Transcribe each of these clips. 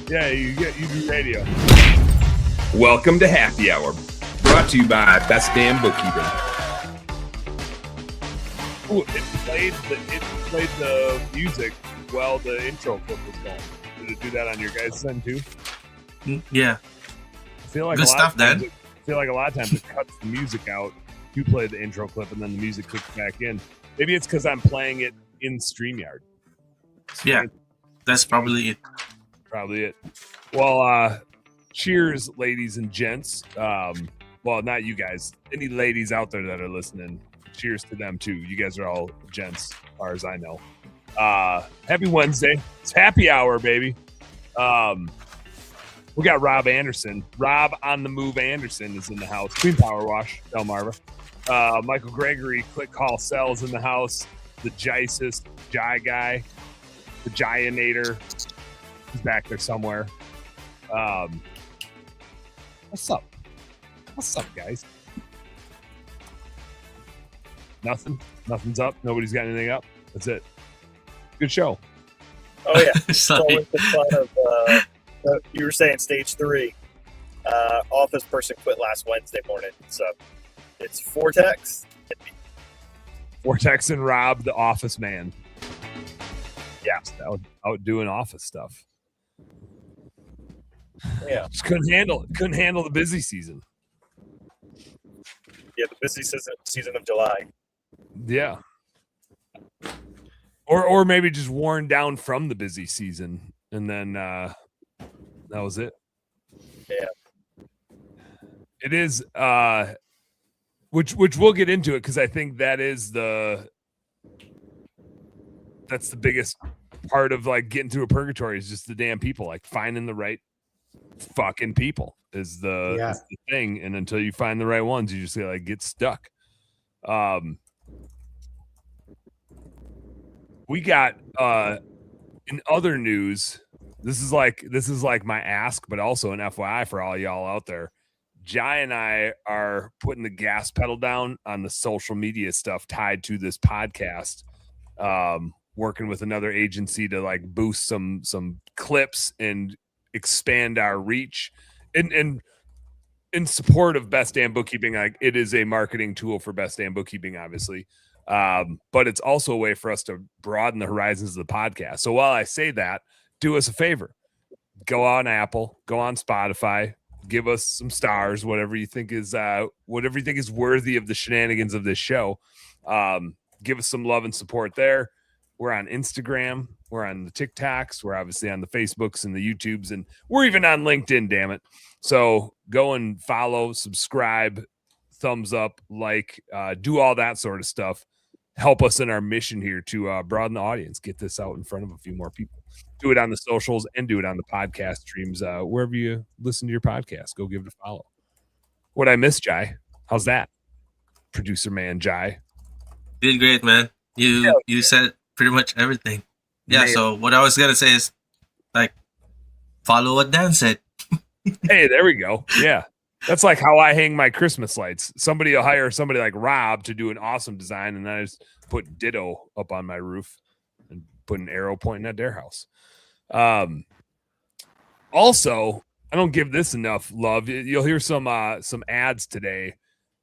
Yeah, you do radio. Welcome to Happy Hour, brought to you by Best Damn Bookkeeping. Ooh, it played the music while the intro clip was going. Did it do that on your guys' end too? Yeah. I feel like Good stuff, Dan. I feel like a lot of times it cuts the music out. You play the intro clip and then the music kicks back in. Maybe it's because I'm playing it in StreamYard. Yeah, that's probably it. Probably it. Well, cheers, ladies and gents. Well, not you guys. Any ladies out there that are listening, cheers to them too. You guys are all gents, as far as I know. Happy Wednesday. It's happy hour, baby. We got Rob Anderson. Rob on the move Anderson is in the house. Clean Power Wash, Delmarva. Michael Gregory, Click Call Cells in the house. The Jisis, Jai guy. The Gianator. He's back there somewhere. What's up? What's up, guys? Nothing's up. Nobody's got anything up. That's it. Good show. Oh yeah. It's always the fun of you were saying stage 3. Office person quit last Wednesday morning. So it's Vortex. Vortex and Rob, the office man. Yeah. Out doing office stuff. Yeah. Just couldn't handle the busy season. Yeah, the busy season of July. Yeah. Or maybe just worn down from the busy season, and then that was it. Yeah. It is which we'll get into it because I think that's the biggest part of like getting through a purgatory is just the damn people, like finding the right fucking people is the thing, and until you find the right ones, you just like get stuck. We got in other news, this is like my ask, but also an FYI for all y'all out there. Jai and I are putting the gas pedal down on the social media stuff tied to this podcast. Working with another agency to like boost some clips and expand our reach, and in support of Best Damn Bookkeeping. Like, it is a marketing tool for Best Damn Bookkeeping, obviously. But it's also a way for us to broaden the horizons of the podcast. So while I say that, do us a favor. Go on Apple, go on Spotify, give us some stars, whatever you think is worthy of the shenanigans of this show. Give us some love and support there. We're on Instagram, we're on the TikToks, we're obviously on the Facebooks and the YouTubes, and we're even on LinkedIn, damn it. So go and follow, subscribe, thumbs up, like, do all that sort of stuff. Help us in our mission here to broaden the audience, get this out in front of a few more people. Do it on the socials and do it on the podcast streams. Wherever you listen to your podcast, go give it a follow. What I missed, Jai? How's that? Producer man, Jai. Did great, man. You said pretty much everything. Yeah, so what I was going to say is, like, follow what Dan said. Hey, there we go. Yeah. That's like how I hang my Christmas lights. Somebody will hire somebody like Rob to do an awesome design, and then I just put ditto up on my roof and put an arrow pointing at their house. Also, I don't give this enough love. You'll hear some ads today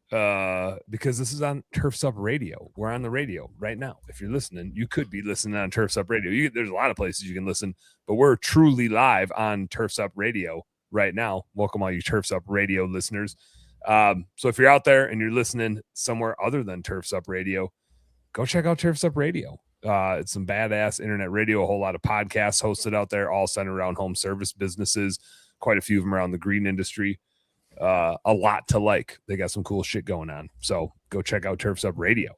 because this is on Turfs Up Radio. We're on the radio right now. If you're listening, you could be listening on Turfs Up Radio. There's a lot of places you can listen, but we're truly live on Turfs Up Radio right now. Welcome all you Turfs Up Radio listeners. So if you're out there and you're listening somewhere other than Turfs Up Radio, go check out Turfs Up Radio. It's some badass internet radio, a whole lot of podcasts hosted out there, all centered around home service businesses, quite a few of them around the green industry. A lot to like. They got some cool shit going on. So go check out Turfs Up Radio.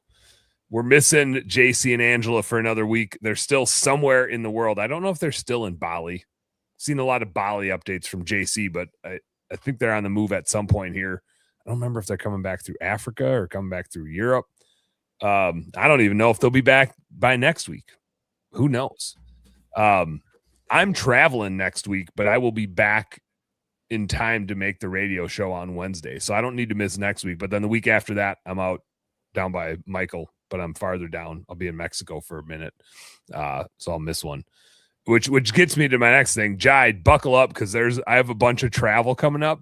We're missing JC and Angela for another week. They're still somewhere in the world. I don't know if they're still in Bali. Seen a lot of Bali updates from JC, but I think they're on the move at some point here. I don't remember if they're coming back through Africa or coming back through Europe. I don't even know if they'll be back by next week. Who knows? I'm traveling next week, but I will be back in time to make the radio show on Wednesday. So I don't need to miss next week. But then the week after that, I'm out down by Michael, but I'm farther down. I'll be in Mexico for a minute. So I'll miss one. which gets me to my next thing. Jai, buckle up because I have a bunch of travel coming up.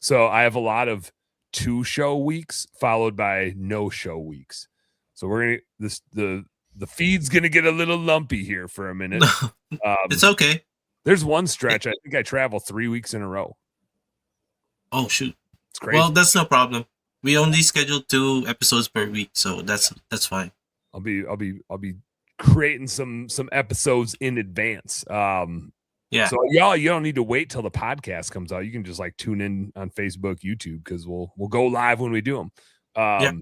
So I have a lot of 2-show weeks followed by no-show weeks. So we're gonna the feed's gonna get a little lumpy here for a minute. It's okay. There's one stretch I think I travel 3 weeks in a row. Oh shoot. It's crazy. Well, that's no problem. We only schedule 2 episodes per week, so that's fine. I'll be creating some episodes in advance. Yeah. So y'all, you don't need to wait till the podcast comes out. You can just like tune in on Facebook, YouTube, because we'll go live when we do them. Yeah.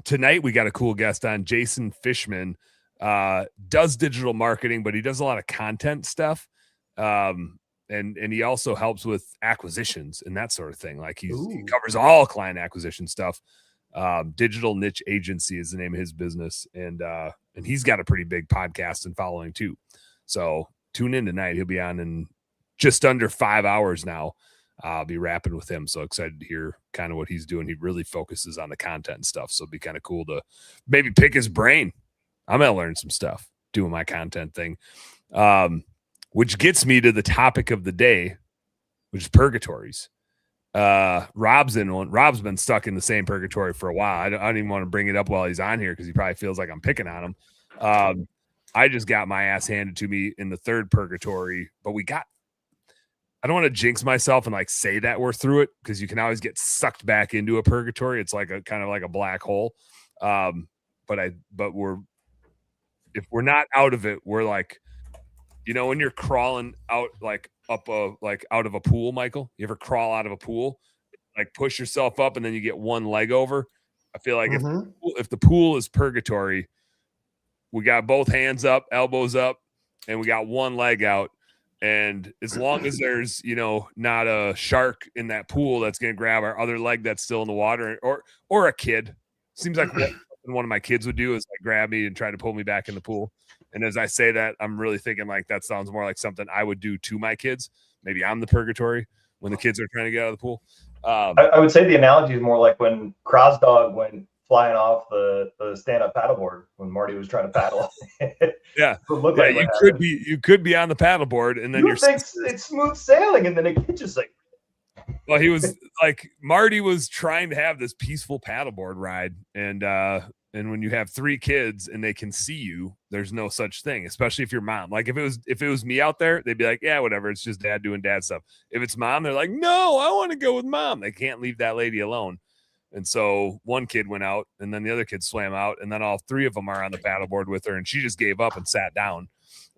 Tonight we got a cool guest on. Jason Fishman does digital marketing, but he does a lot of content stuff. And he also helps with acquisitions and that sort of thing. Like he covers all client acquisition stuff. Digital Niche Agency is the name of his business, and he's got a pretty big podcast and following too. So tune in tonight. He'll be on in just under 5 hours now. I'll be rapping with him. So excited to hear kind of what he's doing. He really focuses on the content and stuff. So it'd be kind of cool to maybe pick his brain. I'm going to learn some stuff doing my content thing. Which gets me to the topic of the day, which is purgatories. Rob's in one. Rob's been stuck in the same purgatory for a while. I don't even want to bring it up while he's on here because he probably feels like I'm picking on him. I just got my ass handed to me in the third purgatory, but I don't want to jinx myself and like say that we're through it because you can always get sucked back into a purgatory. It's like a kind of like a black hole. But if we're not out of it, we're like, you know, when you're crawling out out of a pool, Michael, you ever crawl out of a pool, like push yourself up and then you get one leg over? I feel like if the pool is purgatory, we got both hands up, elbows up, and we got one leg out. And as long as there's, you know, not a shark in that pool that's going to grab our other leg that's still in the water, or a kid, seems like what one of my kids would do is like grab me and try to pull me back in the pool. And as I say that, I'm really thinking like that sounds more like something I would do to my kids. Maybe I'm the purgatory when the kids are trying to get out of the pool. I would say the analogy is more like when Crosdog went flying off the stand-up paddleboard when Marty was trying to paddle. Yeah, like you could be on the paddleboard and then you think it's smooth sailing, and then it just like. Well, he was like Marty was trying to have this peaceful paddleboard ride, and when you have 3 kids and they can see you, there's no such thing, especially if you're mom. Like if it was me out there, they'd be like, yeah, whatever. It's just dad doing dad stuff. If it's mom, they're like, no, I want to go with mom. They can't leave that lady alone. And so one kid went out and then the other kid swam out and then all 3 of them are on the paddleboard with her and she just gave up and sat down.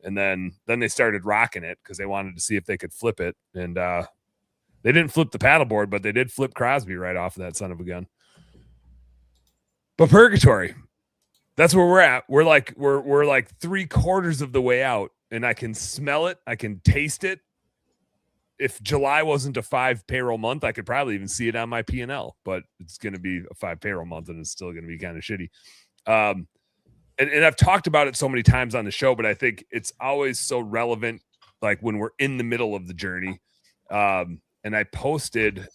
And then they started rocking it because they wanted to see if they could flip it. And they didn't flip the paddleboard, but they did flip Crosby right off of that son of a gun. But purgatory, that's where we're at. We're like 3/4 of the way out, and I can smell it. I can taste it. If July wasn't a 5 payroll month, I could probably even see it on my P&L, but it's going to be a 5 payroll month, and it's still going to be kind of shitty. And I've talked about it so many times on the show, but I think it's always so relevant, like when we're in the middle of the journey. And I posted,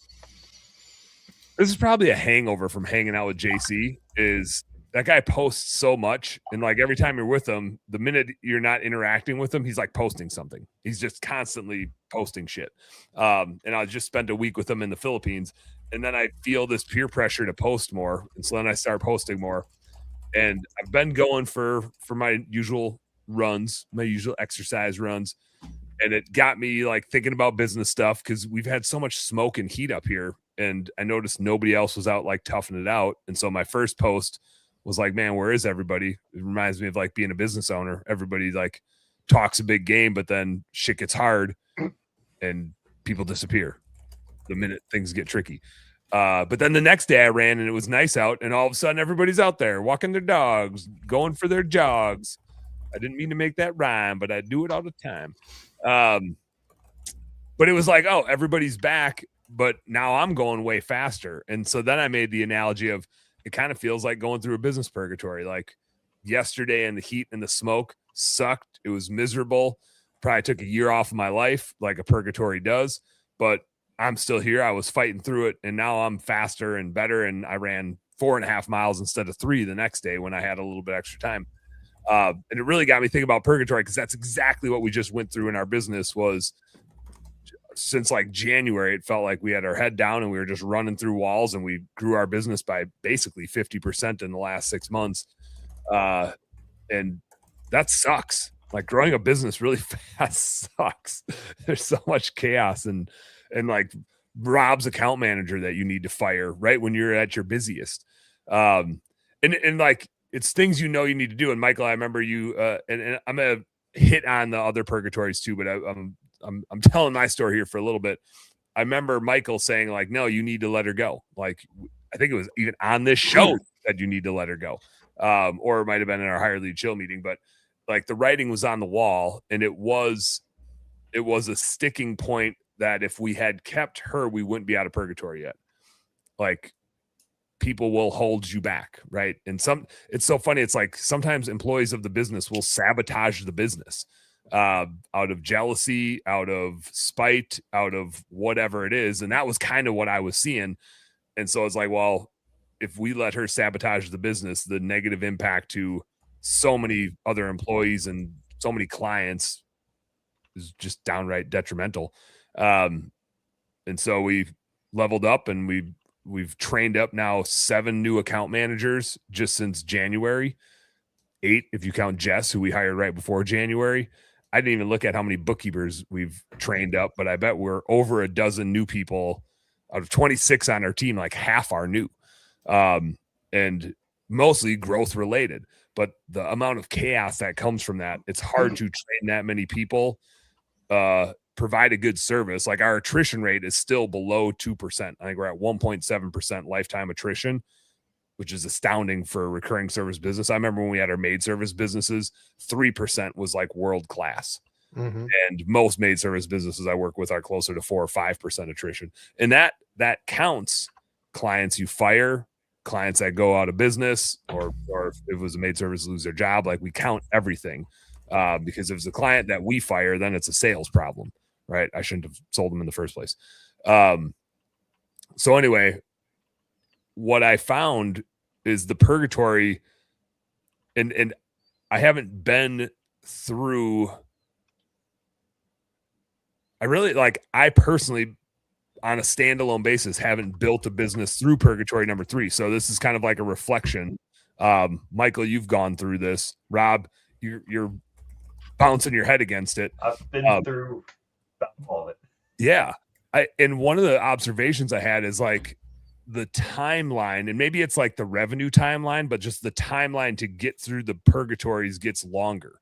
this is probably a hangover from hanging out with JC, is that guy posts so much. And like every time you're with him, the minute you're not interacting with him, he's like posting something. He's just constantly posting shit. And I just spent a week with him in the Philippines. And then I feel this peer pressure to post more. And so then I start posting more. And I've been going for my usual runs, my usual exercise runs. And it got me like thinking about business stuff because we've had so much smoke and heat up here. And I noticed nobody else was out like toughing it out. And so my first post was like, man, where is everybody? It reminds me of like being a business owner. Everybody like talks a big game, but then shit gets hard and people disappear the minute things get tricky. But then the next day I ran and it was nice out. And all of a sudden everybody's out there walking their dogs, going for their jogs. I didn't mean to make that rhyme, but I do it all the time. But it was like, oh, everybody's back, but now I'm going way faster. And so then I made the analogy of it kind of feels like going through a business purgatory. Like yesterday and the heat and the smoke sucked. It was miserable. Probably took a year off of my life like a purgatory does, but I'm still here. I was fighting through it and now I'm faster and better. And I ran 4.5 miles instead of 3 the next day when I had a little bit extra time. And it really got me thinking about purgatory, because that's exactly what we just went through in our business. Was since like January, it felt like we had our head down and we were just running through walls, and we grew our business by basically 50% in the last 6 months. And that sucks. Like, growing a business really fast sucks. There's so much chaos, and like Rob's account manager that you need to fire right when you're at your busiest. And like, it's things you need to do. And Michael, I remember you and I'm gonna hit on the other purgatories too, but I'm telling my story here for a little bit. I remember Michael saying, like, no, you need to let her go. Like, I think it was even on this show that you need to let her go. Or it might have been in our higher lead chill meeting, but like, the writing was on the wall, and it was a sticking point that if we had kept her, we wouldn't be out of purgatory yet. Like, people will hold you back, right? And it's so funny. It's like, sometimes employees of the business will sabotage the business out of jealousy, out of spite, out of whatever it is. And that was kind of what I was seeing. And so it's like, well, if we let her sabotage the business, the negative impact to so many other employees and so many clients is just downright detrimental. And so we leveled up, and we've trained up now 7 new account managers just since January. 8 if you count Jess, who we hired right before January. I didn't even look at how many bookkeepers we've trained up, but I bet we're over a dozen new people out of 26 on our team. Like, half are new, and mostly growth related. But the amount of chaos that comes from that, it's hard to train that many people, provide a good service. Like, our attrition rate is still below 2%. I think we're at 1.7% lifetime attrition, which is astounding for a recurring service business. I remember when we had our maid service businesses, 3% was like world class. And most maid service businesses I work with are closer to 4 or 5% attrition. And that counts clients you fire, clients that go out of business, or if it was a maid service lose their job. Like, we count everything, because if it's a client that we fire, then it's a sales problem, right? I shouldn't have sold them in the first place. So anyway, what I found is the purgatory, and I haven't been through. I personally, on a standalone basis, haven't built a business through purgatory number 3. So this is kind of like a reflection. Michael, you've gone through this. Rob, you're bouncing your head against it. I've been through all of it. Yeah. And one of the observations I had is, like, the timeline, and maybe it's like the revenue timeline, but just the timeline to get through the purgatories gets longer.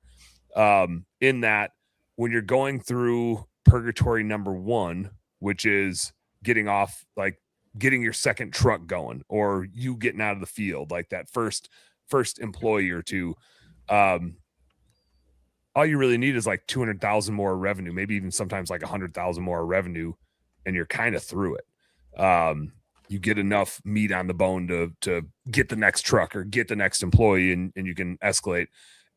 In that, when you're going through purgatory number 1, which is getting your second truck going, or you getting out of the field, like that first employee or two, all you really need is like 200,000 more revenue, maybe even sometimes like 100,000 more revenue, and you're kind of through it. You get enough meat on the bone to get the next truck or get the next employee, and you can escalate.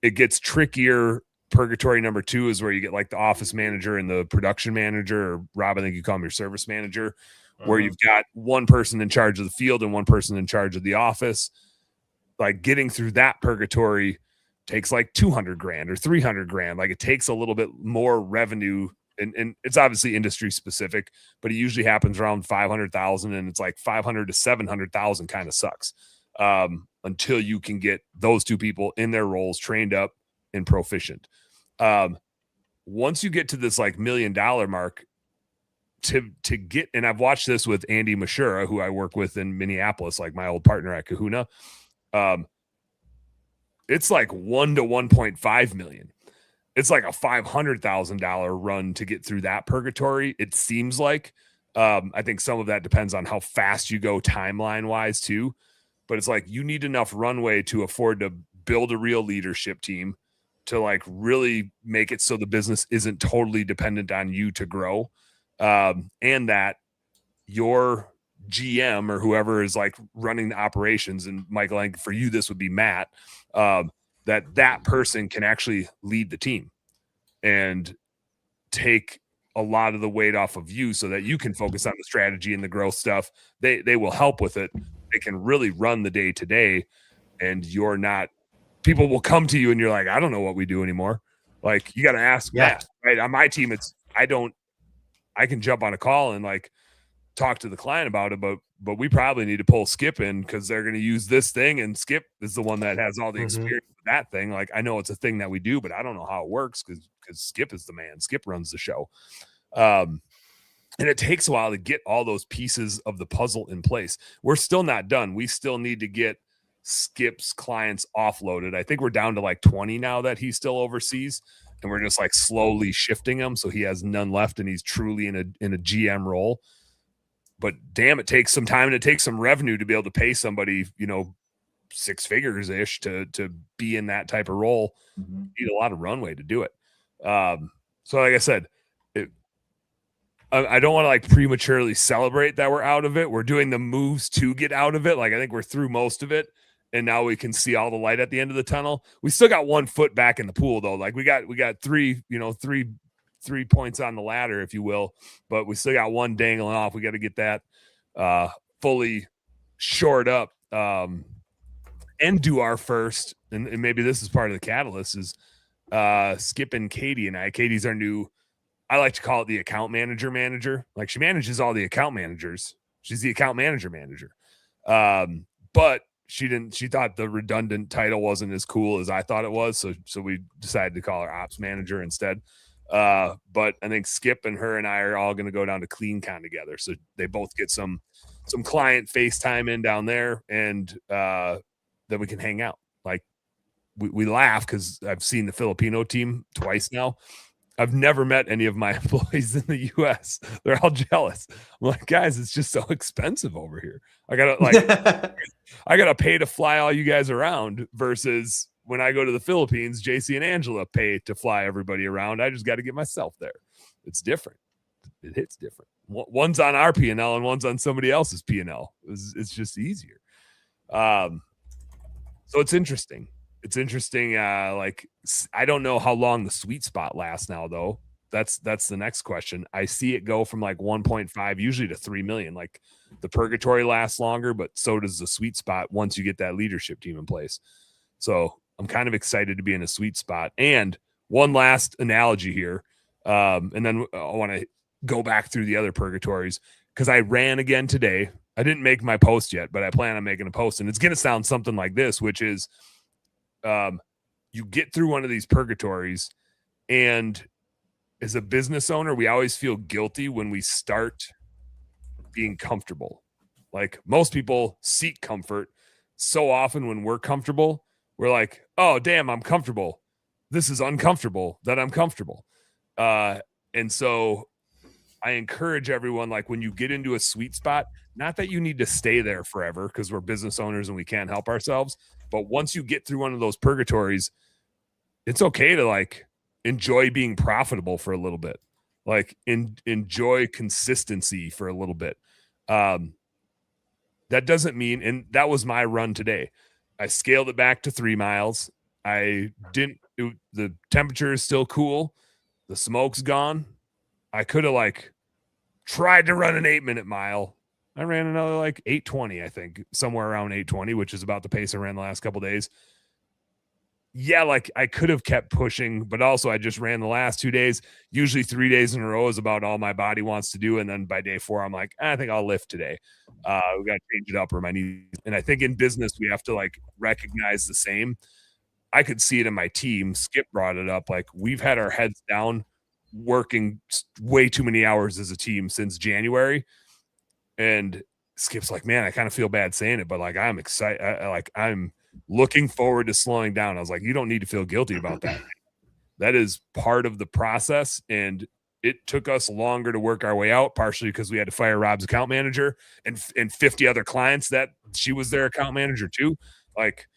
It gets trickier. Purgatory number 2 is where you get like the office manager and the production manager, or Rob, I think you call them your service manager, where you've got one person in charge of the field and one person in charge of the office. Like, getting through that purgatory takes like 200 grand or 300 grand. Like, it takes a little bit more revenue, and it's obviously industry specific, but it usually happens around 500,000, and it's like 500 to 700,000 kind of sucks, until you can get those 2 people in their roles, trained up and proficient. Once you get to this like $1 million mark, to get, and I've watched this with Andy Mashura, who I work with in Minneapolis, like my old partner at Kahuna. It's like 1 to 1.5 million. It's like a $500,000 run to get through that purgatory. It seems like, I think some of that depends on how fast you go timeline wise too, but it's like, you need enough runway to afford to build a real leadership team, to like really make it so the business isn't totally dependent on you to grow. And that your GM or whoever is like running the operations, and Michael, I think for you, this would be Matt, that person can actually lead the team and take a lot of the weight off of you, so that you can focus on the strategy and the growth stuff. They will help with it. They can really run the day to day, and you're not people will come to you and you're like, I don't know what we do anymore. Like, you got to ask Matt, right? On my team, I can jump on a call and like talk to the client about it, but we probably need to pull Skip in because they're going to use this thing, and Skip is the one that has all the experience with that thing. Like, I know it's a thing that we do, but I don't know how it works because Skip is the man. Skip runs the show. And it takes a while to get all those pieces of the puzzle in place. We're still not done. We still need to get Skip's clients offloaded. I think we're down to like 20 now that he still oversees, and we're just like slowly shifting them so he has none left and he's truly in a GM role. But damn, it takes some time and it takes some revenue to be able to pay somebody, six figures ish to be in that type of role. You need a lot of runway to do it. So like I said, I don't want to like prematurely celebrate that we're out of it. We're doing the moves to get out of it. Like, I think we're through most of it, and now we can see all the light at the end of the tunnel. We still got 1 foot back in the pool though. Like, we got three points on the ladder, if you will, but we still got one dangling off. We got to get that fully shored up and do our first. And maybe this is part of the catalyst is Skip and Katie and I. Katie's our new, I like to call it the account manager. Like, she manages all the account managers. She's the account manager. But she thought the redundant title wasn't as cool as I thought it was. So we decided to call her ops manager instead. But I think Skip and her and I are all going to go down to CleanCon together. So they both get some client FaceTime in down there, and then we can hang out. Like, we laugh because I've seen the Filipino team twice now. I've never met any of my employees in the US. They're all jealous. I'm like, guys, it's just so expensive over here. I gotta pay to fly all you guys around versus when I go to the Philippines, JC and Angela pay to fly everybody around. I just got to get myself there. It's different. It hits different. One's on our P&L and one's on somebody else's P&L. It's just easier. So it's interesting. It's interesting. Like, I don't know how long the sweet spot lasts now, though. That's the next question. I see it go from like 1.5 usually to 3 million. Like, the purgatory lasts longer, but so does the sweet spot once you get that leadership team in place. So I'm kind of excited to be in a sweet spot. And one last analogy here, and then I want to go back through the other purgatories because I ran again today. I didn't make my post yet, but I plan on making a post, and it's going to sound something like this, which is you get through one of these purgatories, and as a business owner, we always feel guilty when we start being comfortable. Like, most people seek comfort. So often when we're comfortable, we're like, oh, damn, I'm comfortable. This is uncomfortable that I'm comfortable. And so I encourage everyone, like, when you get into a sweet spot, not that you need to stay there forever because we're business owners and we can't help ourselves. But once you get through one of those purgatories, it's okay to like enjoy being profitable for a little bit, like enjoy consistency for a little bit. That doesn't mean, and that was my run today. I scaled it back to 3 miles. The temperature is still cool. The smoke's gone. I could have like tried to run an 8-minute mile. I ran another like 8:20, I think, somewhere around 8:20, which is about the pace I ran the last couple of days. Yeah, like, I could have kept pushing, but also I just ran the last 2 days. Usually 3 days in a row is about all my body wants to do. And then by day 4, I'm like, I think I'll lift today. We got to change it up or my knees. And I think in business, we have to like recognize the same. I could see it in my team. Skip brought it up. Like, we've had our heads down working way too many hours as a team since January. And Skip's like, man, I kind of feel bad saying it, but like, I'm excited. I'm looking forward to slowing down. I was like, you don't need to feel guilty about that. That is part of the process. And it took us longer to work our way out, partially because we had to fire Rob's account manager and 50 other clients that she was their account manager too. Like,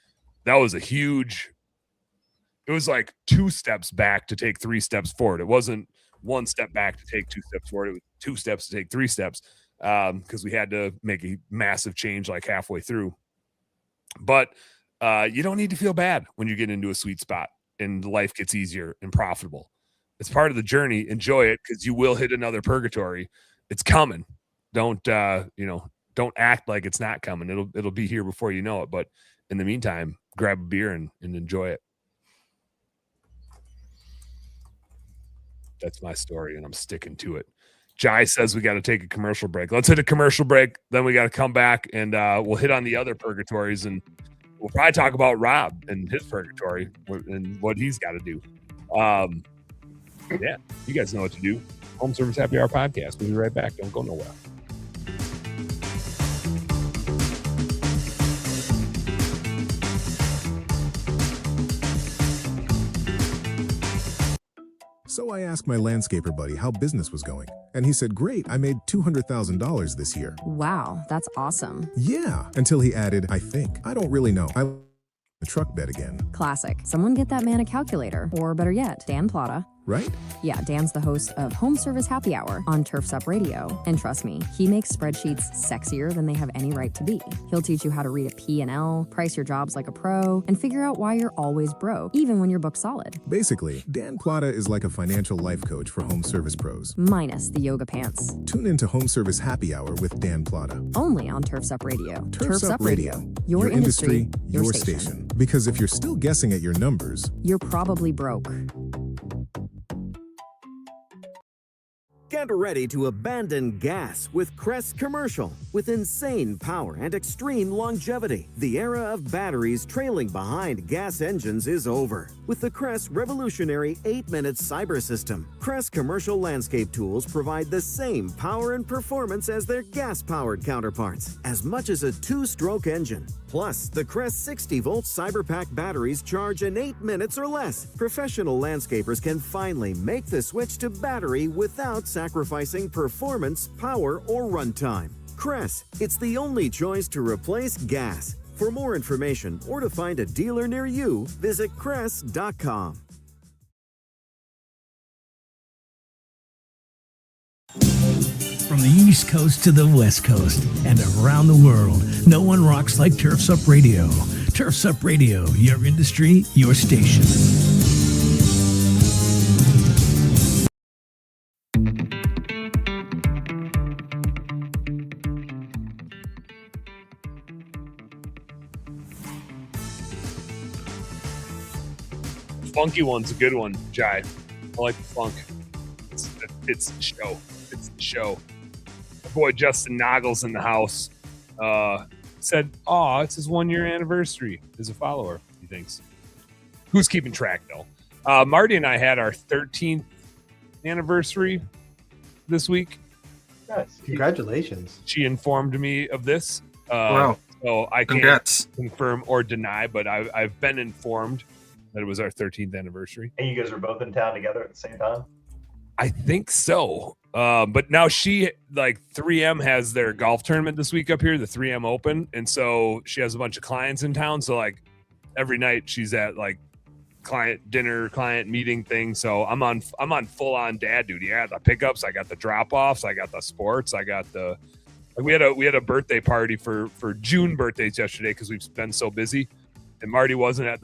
that was it was like 2 steps back to take 3 steps forward. It wasn't 1 step back to take 2 steps forward. It was 2 steps to take 3 steps because we had to make a massive change like halfway through. But you don't need to feel bad when you get into a sweet spot and life gets easier and profitable. It's part of the journey. Enjoy it because you will hit another purgatory. It's coming. Don't act like it's not coming. It'll be here before you know it. But in the meantime, grab a beer and enjoy it. That's my story, and I'm sticking to it. Jai says we got to take a commercial break. Let's hit a commercial break. Then we got to come back, and we'll hit on the other purgatories, and we'll probably talk about Rob and his purgatory and what he's got to do. Yeah, you guys know what to do. Home Service Happy Hour podcast. We'll be right back. Don't go nowhere. So I asked my landscaper buddy how business was going, and he said, great, I made $200,000 this year. Wow, that's awesome. Yeah, until he added, I think. I don't really know. The truck bed again. Classic. Someone get that man a calculator, or better yet, Dan Plata. Right? Yeah, Dan's the host of Home Service Happy Hour on Turf's Up Radio. And trust me, he makes spreadsheets sexier than they have any right to be. He'll teach you how to read a P&L, price your jobs like a pro, and figure out why you're always broke, even when you're booked solid. Basically, Dan Plata is like a financial life coach for home service pros. Minus the yoga pants. Tune into Home Service Happy Hour with Dan Plata. Only on Turf's Up Radio. Turf's Up Radio. Your industry, your station. Because if you're still guessing at your numbers, you're probably broke. Get ready to abandon gas with Crest Commercial. With insane power and extreme longevity, the era of batteries trailing behind gas engines is over. With the Crest revolutionary 8-minute cyber system, Crest Commercial landscape tools provide the same power and performance as their gas-powered counterparts, as much as a 2-stroke engine. Plus, the Crest 60-volt CyberPack batteries charge in 8 minutes or less. Professional landscapers can finally make the switch to battery without sacrificing performance, power, or runtime. Crest, it's the only choice to replace gas. For more information or to find a dealer near you, visit Crest.com. From the East Coast to the West Coast and around the world, no one rocks like Turf's Up Radio. Turf's Up Radio, your industry, your station. Funky one's a good one, Jai. I like the funk. It's the show. It's the show. My boy Justin Noggles in the house said, "Oh, it's his 1-year anniversary." As a follower, he thinks. Who's keeping track though? Marty and I had our 13th anniversary this week. Nice. Congratulations. She informed me of this. Wow. So I can't Congrats. confirm or deny, but I've been informed that it was our 13th anniversary. And you guys were both in town together at the same time? I think so. But now she, like, 3M has their golf tournament this week up here, the 3M Open. And so she has a bunch of clients in town. So, like, every night she's at, like, client dinner, client meeting thing. So I'm on full on dad duty. I got the pickups, I got the drop offs, I got the sports, I got the, like, we had a birthday party for June birthdays yesterday because we've been so busy. And Marty wasn't at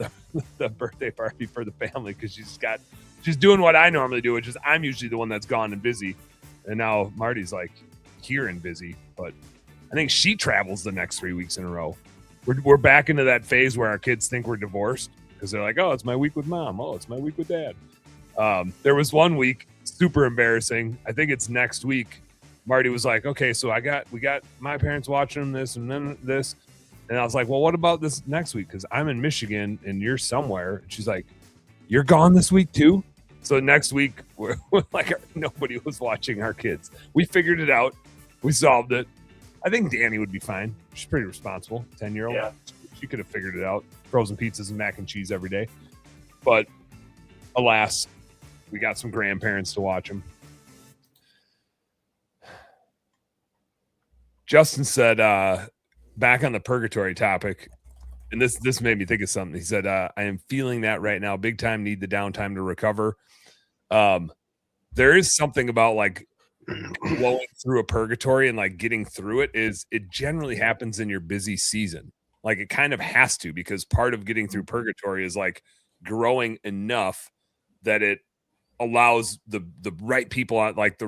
the birthday party for the family because she's doing what I normally do, which is I'm usually the one that's gone and busy. And now Marty's like here and busy. But I think she travels the next 3 weeks in a row. We're back into that phase where our kids think we're divorced because they're like, oh, it's my week with mom. Oh, it's my week with dad. There was one week, super embarrassing. I think it's next week. Marty was like, okay, so we got my parents watching this and then this. And I was like, well, what about this next week? Because I'm in Michigan and you're somewhere. And she's like, you're gone this week too? So next week, we're like, nobody was watching our kids. We figured it out. We solved it. I think Danny would be fine. She's pretty responsible, 10-year-old. Yeah. She could have figured it out. Frozen pizzas and mac and cheese every day. But alas, we got some grandparents to watch them. Justin said, back on the purgatory topic, and this made me think of something. He said, I am feeling that right now. Big time, need the downtime to recover. There is something about like blowing through a purgatory and like getting through it generally happens in your busy season. Like it kind of has to, because part of getting through purgatory is like growing enough that it allows the right people on, like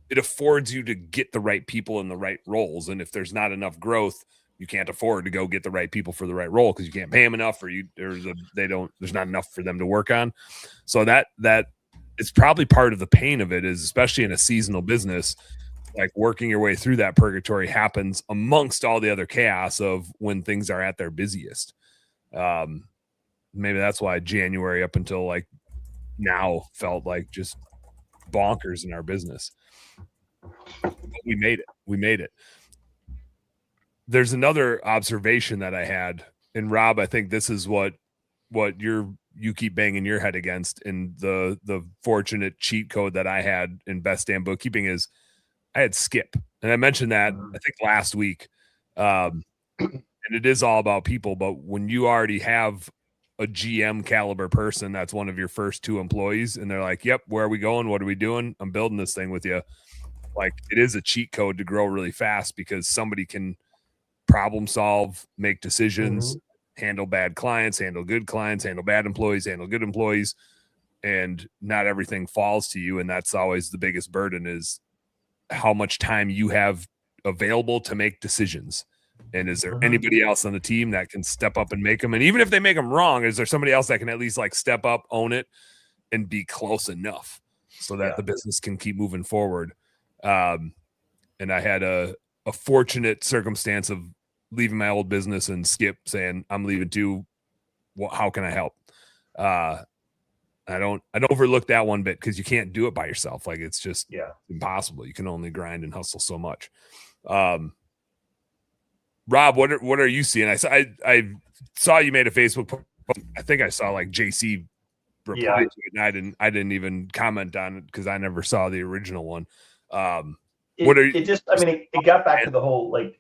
it affords you to get the right people in the right roles. And if there's not enough growth, you can't afford to go get the right people for the right role because you can't pay them enough, or there's not enough for them to work on. So that it's probably part of the pain of it, is especially in a seasonal business, like working your way through that purgatory happens amongst all the other chaos of when things are at their busiest. Maybe that's why January up until like now felt like just bonkers in our business. But we made it. There's another observation that I had, and Rob, I think this is what you keep banging your head against, and the fortunate cheat code that I had in Best Damn Bookkeeping is I had Skip, and I mentioned that I think last week. And it is all about people, but when you already have a GM caliber person that's one of your first 2 employees, and they're like, "Yep, where are we going? What are we doing? I'm building this thing with you." Like, it is a cheat code to grow really fast, because somebody can problem solve, make decisions, handle bad clients, handle good clients, handle bad employees, handle good employees, and not everything falls to you. And that's always the biggest burden, is how much time you have available to make decisions. And is there anybody else on the team that can step up and make them? And even if they make them wrong, is there somebody else that can at least like step up, own it, and be close enough so that the business can keep moving forward? And I had a fortunate circumstance of leaving my old business and Skip saying, "I'm leaving too. How can I help?" I don't overlook that one bit, because you can't do it by yourself. Like, it's just impossible. You can only grind and hustle so much. Rob, what are you seeing? I saw you made a Facebook post. I think I saw like JC reply to it, and I didn't even comment on it because I never saw the original one. It got back to the whole, like,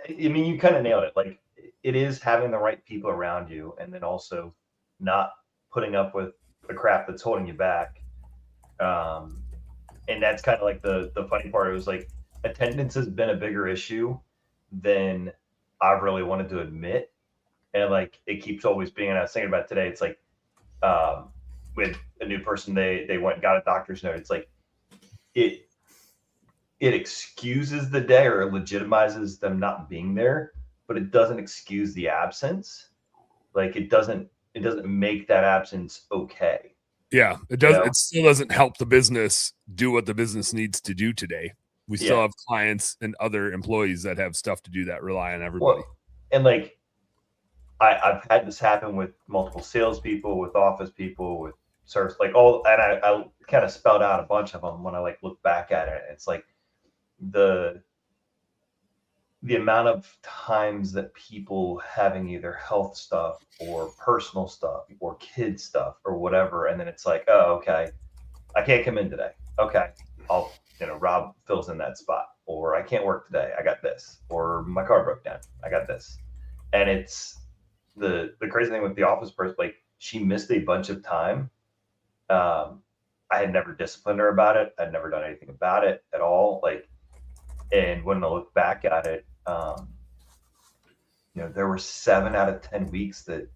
I mean, you kind of nailed it. Like, it is having the right people around you, and then also not putting up with the crap that's holding you back. And that's kind of like the funny part. It was like, attendance has been a bigger issue than I've really wanted to admit. And like, it keeps always being, and I was thinking about today, it's like, with a new person, they went and got a doctor's note. It's like, it excuses the day, or legitimizes them not being there, but it doesn't excuse the absence. Like, it doesn't make that absence okay. Yeah, it does. It still doesn't help the business do what the business needs to do today. We still have clients and other employees that have stuff to do that rely on everybody. Well, and like, I've had this happen with multiple salespeople, with office people, with service, like all, and I kind of spelled out a bunch of them when I like look back at it. It's like the amount of times that people having either health stuff or personal stuff or kid stuff or whatever, and then it's like, oh, okay, I can't come in today. Okay, Rob fills in that spot. Or I can't work today. I got this. Or my car broke down. I got this. And it's the crazy thing with the office person, like, she missed a bunch of time. I had never disciplined her about it. I'd never done anything about it at all. Like, and when I look back at it, there were 7 out of 10 weeks that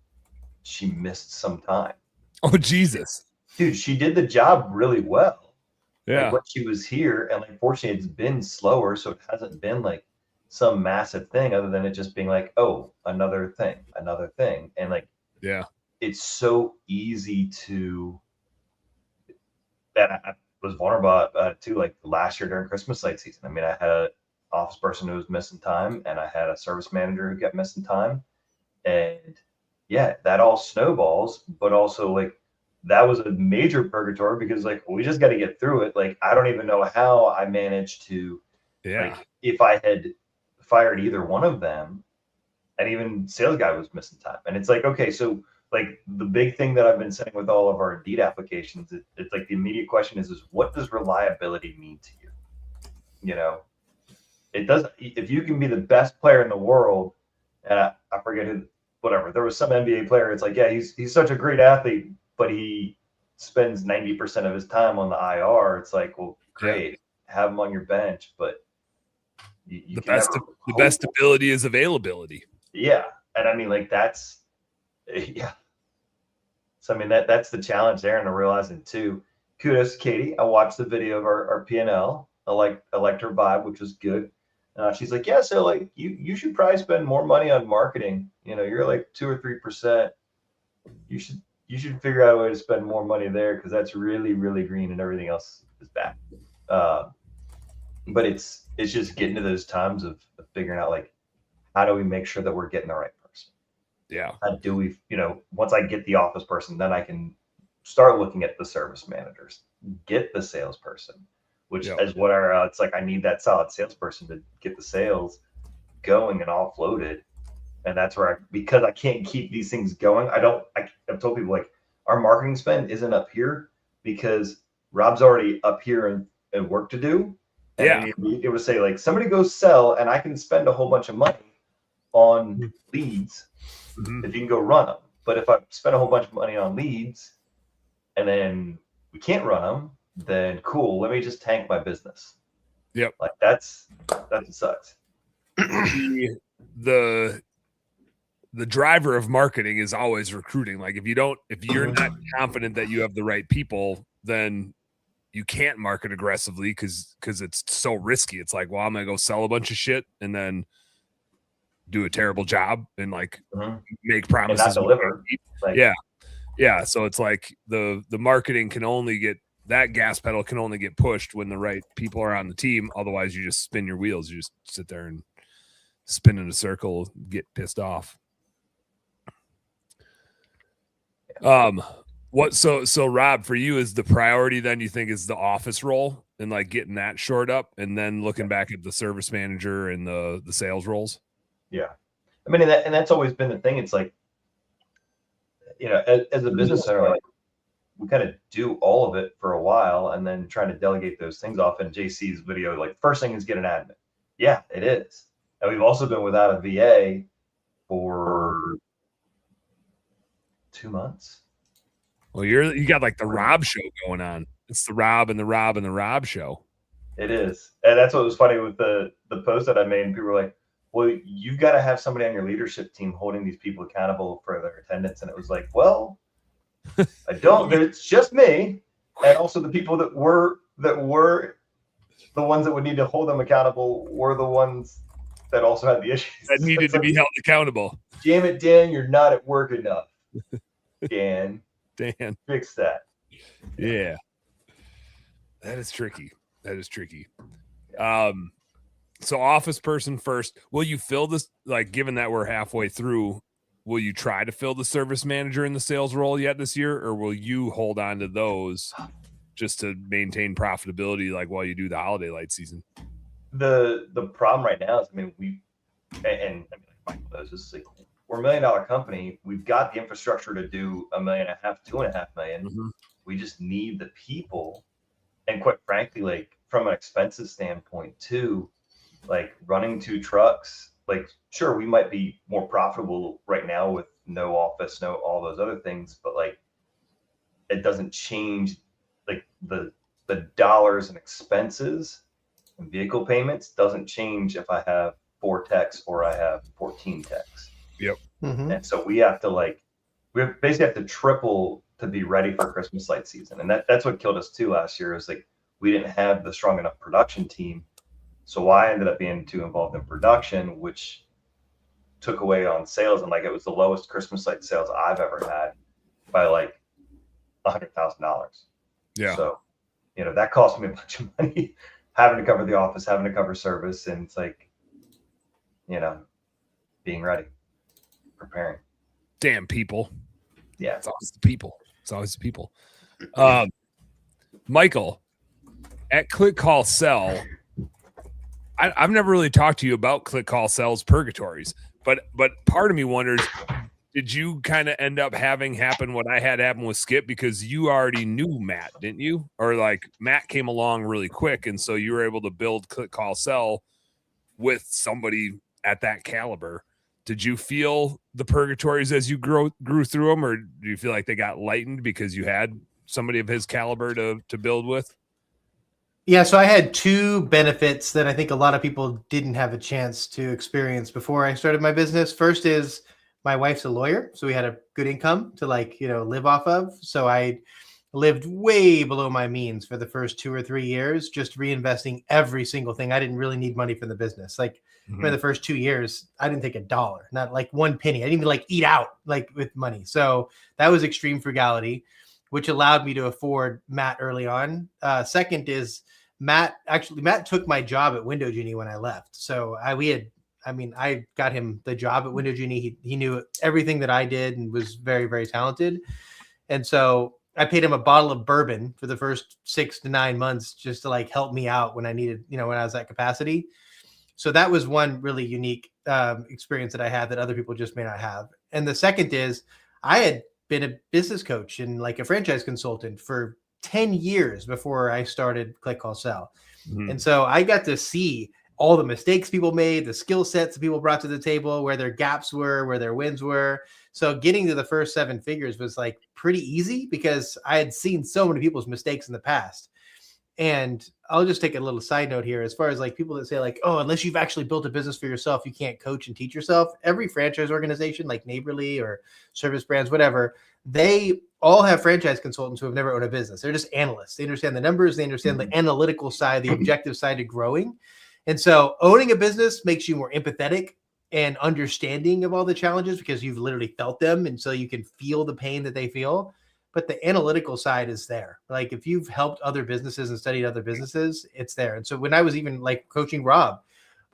she missed some time. Oh, Jesus. Dude, she did the job really well. Yeah. Like, when she was here, and like, fortunately, it's been slower, so it hasn't been like some massive thing, other than it just being like, oh, another thing. And like, it's so easy to, that I was vulnerable about it too, like last year during Christmas light season. I mean, I had an office person who was missing time, and I had a service manager who kept missing time. And that all snowballs, but also like, that was a major purgatory, because like, we just got to get through it. Like, I don't even know how I managed to, like, if I had fired either one of them, and even sales guy was missing time. And it's like, okay, so like, the big thing that I've been saying with all of our Indeed applications, it's like, the immediate question is what does reliability mean to you? It does. If you can be the best player in the world, and I forget who, whatever, there was some NBA player. It's like, yeah, he's such a great athlete, but he spends 90% of his time on the IR. It's like, well, great, have him on your bench, but the best ability is availability. Yeah, and I mean, like, that's So I mean, that's the challenge there, and I'm realizing too. Kudos to Katie. I watched the video of our P&L. I liked her vibe, which was good. She's like, yeah, so like you should probably spend more money on marketing. You're like 2 or 3%. You should figure out a way to spend more money there because that's really, really green and everything else is bad. But it's just getting to those times of figuring out like, how do we make sure that we're getting the right person? Yeah. How do we, once I get the office person, then I can start looking at the service managers, get the salesperson, which is what it's like, I need that solid salesperson to get the sales going and offloaded. And that's where because I can't keep these things going. I've told people like our marketing spend isn't up here because Rob's already up here and work to do. And it would say like, somebody go sell and I can spend a whole bunch of money on leads if you can go run them. But if I spend a whole bunch of money on leads and then we can't run them, then cool, let me just tank my business. Yep. Like that sucks. The driver of marketing is always recruiting. Like if you're not confident that you have the right people, then you can't market aggressively because it's so risky. It's like, well, I'm gonna go sell a bunch of shit and then do a terrible job and like make promises and not deliver. Like, yeah. So it's like the marketing can only get, that gas pedal can only get pushed when the right people are on the team. Otherwise, you just spin your wheels. You just sit there and spin in a circle, get pissed off. So Rob, for you, is the priority then, you think, is the office role and like getting that shored up and then looking back at the service manager and the sales roles? Yeah. I mean, and that's always been the thing. It's like, as a business owner, like we kind of do all of it for a while and then trying to delegate those things off. In JC's video, like first thing is get an admin. Yeah, it is. And we've also been without a VA for 2 months. Well, you got like the Rob show going on. It's the Rob and the Rob and the Rob show. It is. And that's what was funny with the post that I made. And people were like, well, you've got to have somebody on your leadership team holding these people accountable for their attendance. And it was like, well, I don't. It's just me. And also the people that were the ones that would need to hold them accountable were the ones that also had the issues. That needed to be held accountable. Damn it, Dan, you're not at work enough. Dan, fix that. Yeah. That is tricky. So office person first. Will you fill this, like, given that we're halfway through, will you try to fill the service manager and the sales role yet this year, or will you hold on to those just to maintain profitability, like while you do the holiday light season? The problem right now is, I mean, like Michael knows, this is like, we're $1 million company. We've got the infrastructure to do $1.5 million, $2.5 million. Mm-hmm. We just need the people. And quite frankly, like from an expenses standpoint too, like running 2 trucks, like sure, we might be more profitable right now with no office, no all those other things, but like it doesn't change like the dollars and expenses and vehicle payments doesn't change if I have 4 techs or I have 14 techs. Yep. Mm-hmm. And so we basically have to triple to be ready for Christmas light season. And that's what killed us too last year, is like we didn't have the strong enough production team. So I ended up being too involved in production, which took away on sales. And like it was the lowest Christmas light sales I've ever had by like $100,000. Yeah. So, that cost me a bunch of money having to cover the office, having to cover service. And it's like, being ready, preparing. Damn people. Yeah. It's always the people. Michael, at Click Call Sell, I've never really talked to you about Click Call Sell's purgatories, but part of me wonders, did you kind of end up having happen what I had happen with Skip, because you already knew Matt, didn't you? Or like Matt came along really quick, and so you were able to build Click Call Sell with somebody at that caliber. Did you feel the purgatories as you grew through them, or do you feel like they got lightened because you had somebody of his caliber to build with? Yeah, so I had 2 benefits that I think a lot of people didn't have a chance to experience before I started my business. First is my wife's a lawyer, so we had a good income to live off of. So I lived way below my means for the first 2 or 3 years, just reinvesting every single thing. I didn't really need money for the business. Like for the first 2 years, I didn't take $1, not like 1 penny. I didn't even like eat out like with money. So that was extreme frugality, which allowed me to afford Matt early on. Second is Matt took my job at Window Genie when I left. So I got him the job at Window Genie. He knew everything that I did and was very, very talented. And so I paid him a bottle of bourbon for the first 6 to 9 months just to like help me out when I needed, when I was at capacity. So that was one really unique experience that I had that other people just may not have. And the second is I had been a business coach and like a franchise consultant for 10 years before I started Click Call Sell. And so I got to see all the mistakes people made, the skill sets that people brought to the table, where their gaps were, where their wins were. So getting to the first 7 figures was like pretty easy because I had seen so many people's mistakes in the past. And I'll just take a little side note here as far as like people that say like, oh, unless you've actually built a business for yourself, you can't coach and teach yourself. Every franchise organization like Neighborly or Service Brands, whatever, they all have franchise consultants who have never owned a business. They're just analysts. They understand the numbers. They understand the analytical side, the objective side to growing. And so owning a business makes you more empathetic and understanding of all the challenges because you've literally felt them. And so you can feel the pain that they feel. But the analytical side is there. Like if you've helped other businesses and studied other businesses, it's there. And so when I was even like coaching Rob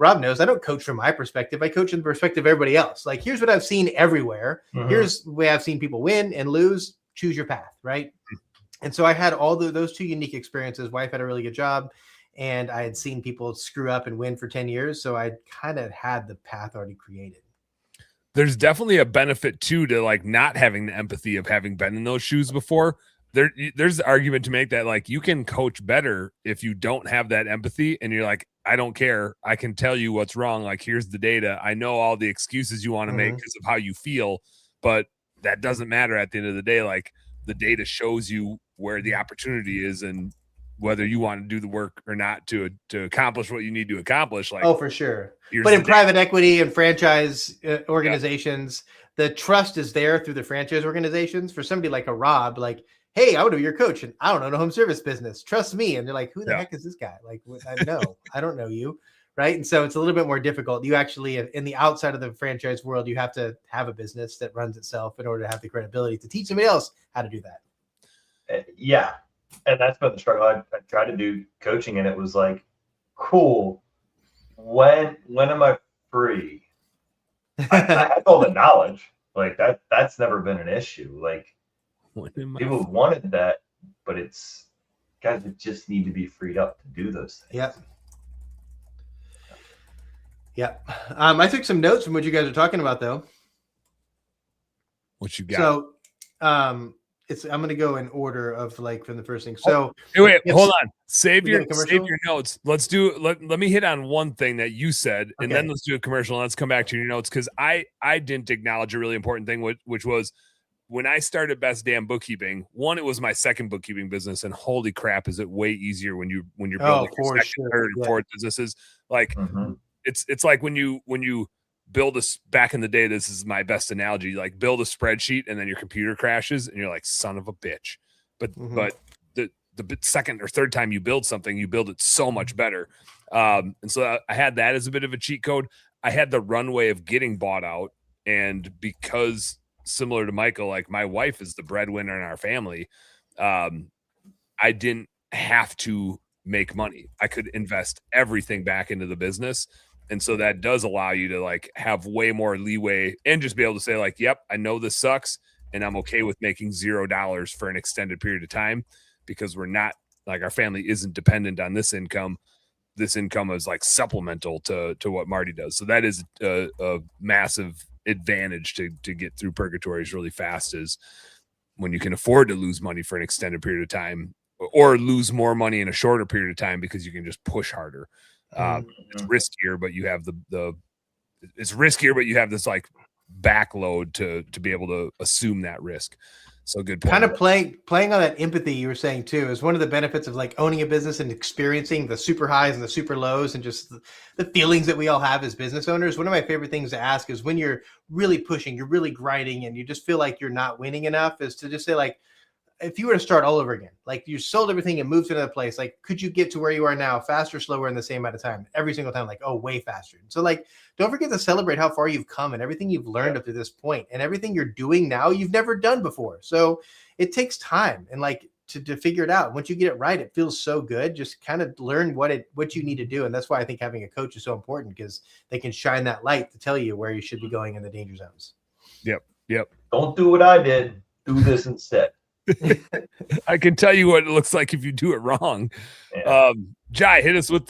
knows I don't coach from my perspective. I coach from the perspective of everybody else. Like, here's what I've seen everywhere. Here's the way I've seen people win and lose. Choose your path, right? And so I had all those 2 unique experiences. Wife had a really good job. And I had seen people screw up and win for 10 years. So I kind of had the path already created. There's definitely a benefit too to like not having the empathy of having been in those shoes before. There's an argument to make that like you can coach better if you don't have that empathy and you're like, I don't care. I can tell you what's wrong. Like, here's the data. I know all the excuses you want to make because of how you feel, but that doesn't matter at the end of the day. Like, the data shows you where the opportunity is and whether you want to do the work or not to accomplish what you need to accomplish. Like, oh, for sure. But in private equity and franchise organizations, the trust is there through the franchise organizations. For somebody like a Rob, like, hey, I want to be your coach and I don't know the home service business. Trust me. And they're like, who the heck is this guy? Like, I don't know you. Right. And so it's a little bit more difficult. You actually, in the outside of the franchise world, you have to have a business that runs itself in order to have the credibility to teach somebody else how to do that. Yeah. And that's been the struggle. I tried to do coaching and it was like, cool. When am I free? I have all the knowledge. Like that's never been an issue. Like people wanted that, but it's guys that just need to be freed up to do those things. Yep. Yep. I took some notes from what you guys are talking about though. What you got? So I'm going to go in order of like from the first thing. So wait, hold on. Save your notes. Let me hit on one thing that you said, and then let's do a commercial. And let's come back to your notes because I didn't acknowledge a really important thing, which was when I started Best Damn Bookkeeping. One, it was my second bookkeeping business, and holy crap, is it way easier when you're building your second, third, and fourth businesses. Like it's like when you build back in the day, this is my best analogy, like build a spreadsheet and then your computer crashes and you're like, son of a bitch. But the second or third time you build something, you build it so much better. And so I had that as a bit of a cheat code. I had the runway of getting bought out. And because similar to Michael, like my wife is the breadwinner in our family, I didn't have to make money. I could invest everything back into the business. And so that does allow you to like have way more leeway and just be able to say like, yep, I know this sucks and I'm okay with making $0 for an extended period of time because we're not like our family isn't dependent on this income. This income is like supplemental to what Marty does. So that is a massive advantage to get through purgatories really fast is when you can afford to lose money for an extended period of time or lose more money in a shorter period of time because you can just push harder. It's riskier, but you have it's riskier, but you have this like backload to be able to assume that risk. So good point. Kind of playing on that empathy you were saying too is one of the benefits of like owning a business and experiencing the super highs and the super lows and just the feelings that we all have as business owners. One of my favorite things to ask is when you're really pushing, you're really grinding and you just feel like you're not winning enough is to just say like, if you were to start all over again, like you sold everything and moved to another place, like could you get to where you are now faster, slower, in the same amount of time? Every single time, like, oh, way faster. So like, don't forget to celebrate how far you've come and everything you've learned up to this point, and everything you're doing now you've never done before. So it takes time, and like to figure it out. Once you get it right, it feels so good. Just kind of learn what you need to do. And that's why I think having a coach is so important, because they can shine that light to tell you where you should be going in the danger zones. Yep. Don't do what I did. Do this instead. I can tell you what it looks like if you do it wrong. Yeah. Jai, hit us with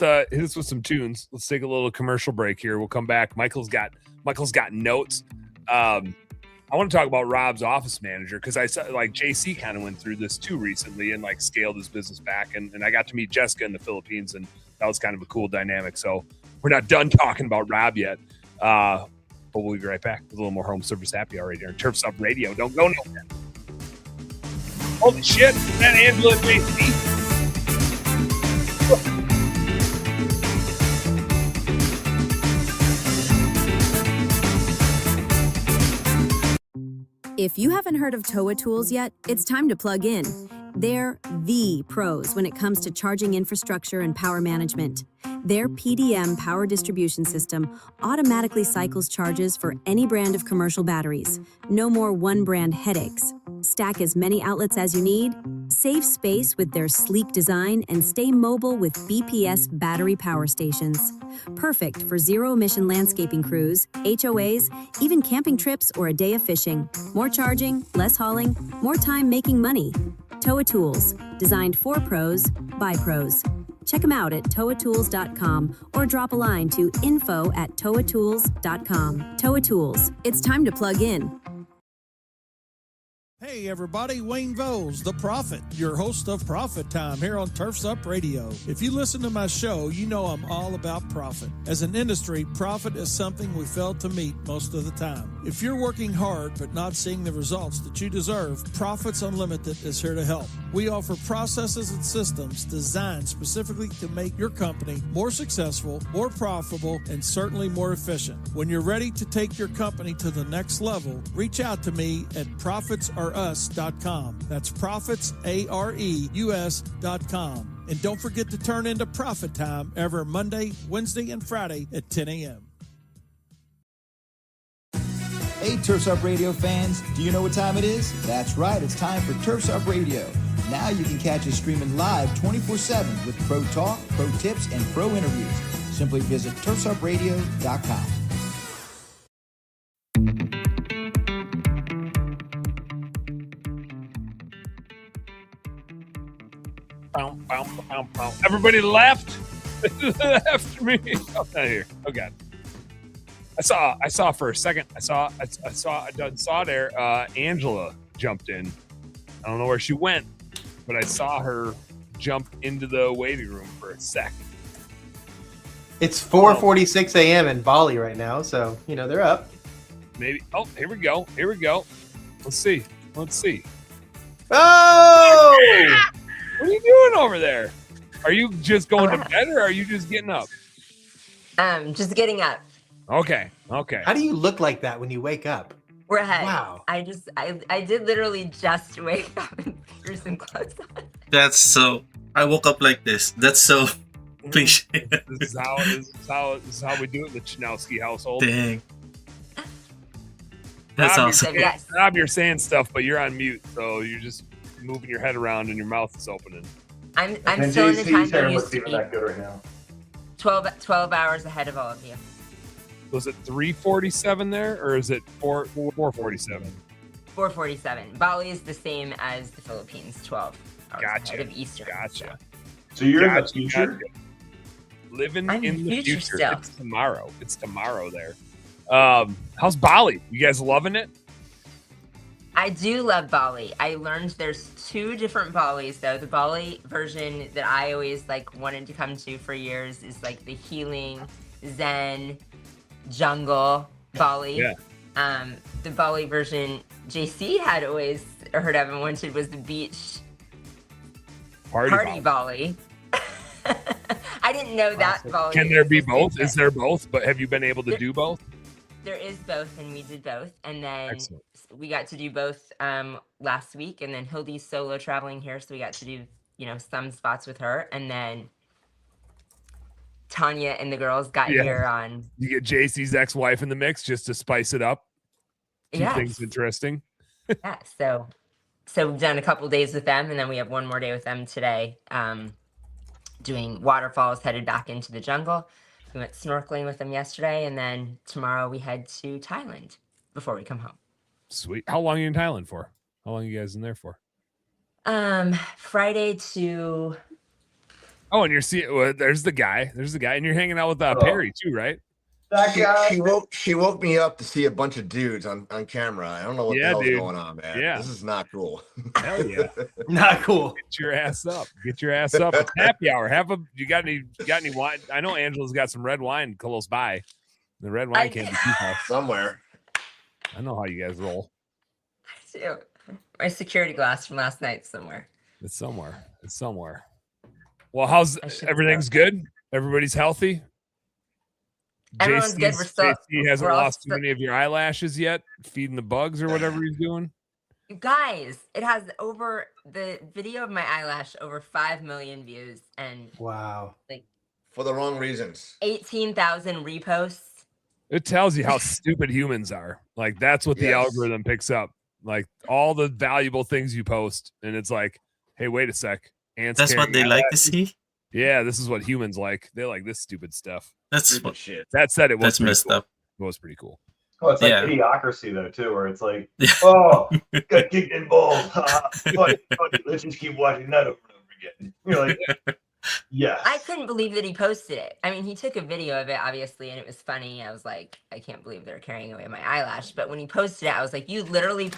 some tunes. Let's take a little commercial break here. We'll come back. Michael's got notes. I want to talk about Rob's office manager, because I saw like JC kind of went through this too recently and like scaled his business back. And I got to meet Jessica in the Philippines, and that was kind of a cool dynamic. So we're not done talking about Rob yet. But we'll be right back with a little more home service happy hour right here on Turfs Up Radio. Don't go nowhere. Holy shit, is that Angela and JC? If you haven't heard of Toa Tools yet, it's time to plug in. They're the pros when it comes to charging infrastructure and power management. Their PDM power distribution system automatically cycles charges for any brand of commercial batteries. No more one brand headaches. Stack as many outlets as you need, save space with their sleek design, and stay mobile with BPS battery power stations. Perfect for zero-emission landscaping crews, HOAs, even camping trips or a day of fishing. More charging, less hauling, more time making money. Toa Tools, designed for pros, by pros. Check them out at toatools.com or drop a line to info@toatools.com. Toa Tools, it's time to plug in. Hey everybody, Wayne Voles, the Prophet, your host of Profit Time here on Turfs Up Radio. If you listen to my show, you know I'm all about profit. As an industry, profit is something we fail to meet most of the time. If you're working hard but not seeing the results that you deserve, Profits Unlimited is here to help. We offer processes and systems designed specifically to make your company more successful, more profitable, and certainly more efficient. When you're ready to take your company to the next level, reach out to me at profitsareus.com. That's profitsareus.com. And don't forget to turn into Profit Time every Monday, Wednesday, and Friday at 10 a.m. Hey, Turfs Up Radio fans, do you know what time it is? That's right, it's time for Turfs Up Radio. Now you can catch us streaming live 24/7 with pro talk, pro tips, and pro interviews. Simply visit turfsupradio.com. Everybody left. After me. Oh, not here. Oh God. I saw for a second. I saw there. Angela jumped in. I don't know where she went, but I saw her jump into the waiting room for a sec. It's 4:46 a.m. in Bali right now, so they're up. Maybe. Oh, here we go. Let's see. Oh! What are you doing over there? Are you just going to bed, or are you just getting up? Just getting up. Okay. How do you look like that when you wake up? We're ahead. Wow. I did literally just wake up and threw some clothes on. That's so. I woke up like this. That's so cliche. This is how we do it in the Chinowski household. Dang. That's awesome. Rob, you're saying stuff, but you're on mute, so you're just moving your head around and your mouth is opening. I'm still in the time zone. Looks even that good right now. 12 hours ahead of all of you. Was it 3:47 there, or is it 4:47? 4:47. Bali is the same as the Philippines. 12 hours ahead of Eastern. Gotcha. So you're in the future. Living I'm in the future. still. It's tomorrow there. How's Bali? You guys loving it? I do love Bali. I learned there's 2 different Balis though. The Bali version that I always wanted to come to for years is the healing, Zen, jungle Bali. Yeah. The Bali version JC had always heard of and wanted was the beach party Bali. I didn't know that Bali. Can there be both? Is there both? But have you been able to do both? there is both, and we did both, and then Excellent. we got to do both last week, and then Hildy's solo traveling here, so we got to do some spots with her, and then Tanya and the girls got here on. You get JC's ex-wife in the mix just to spice it up, keep things interesting. Yeah, so we've done a couple days with them, and then we have one more day with them today, doing waterfalls, headed back into the jungle. We went snorkeling with them yesterday, and then tomorrow we head to Thailand before we come home. Sweet. How long are you in Thailand for? How long are you guys in there for? Friday to. Oh, and you're seeing. Well, there's the guy, and you're hanging out with Perry too, right? That guy. She woke me up to see a bunch of dudes on camera. I don't know what the hell's going on, man. Yeah. This is not cool. Hell yeah. Not cool. Get your ass up. It's happy hour. You got any wine? I know Angela's got some red wine close by. The red wine can't be too far. Somewhere. I know how you guys roll. I do. My security glass from last night somewhere. It's somewhere. Well, how's everything's good? Everybody's healthy? Everyone's good. JC hasn't lost too many of your eyelashes yet, feeding the bugs or whatever he's doing. You guys, it has the video of my eyelash over 5 million views and wow, like for the wrong reasons. 18,000 reposts. It tells you how stupid humans are. Like that's what the algorithm picks up. Like all the valuable things you post, and it's like, hey, wait a sec. That's what they like to see. Yeah, this is what humans like. They like this stupid stuff. That's shit. That said, it was messed up. It was pretty cool. Oh, it's like idiocracy though too, where it's like, oh, got kicked in balls. Funny. Let's just keep watching that over and over again. You're like, yeah. I couldn't believe that he posted it. I mean, he took a video of it, obviously, and it was funny. I was like, I can't believe they're carrying away my eyelash. But when he posted it, I was like, you literally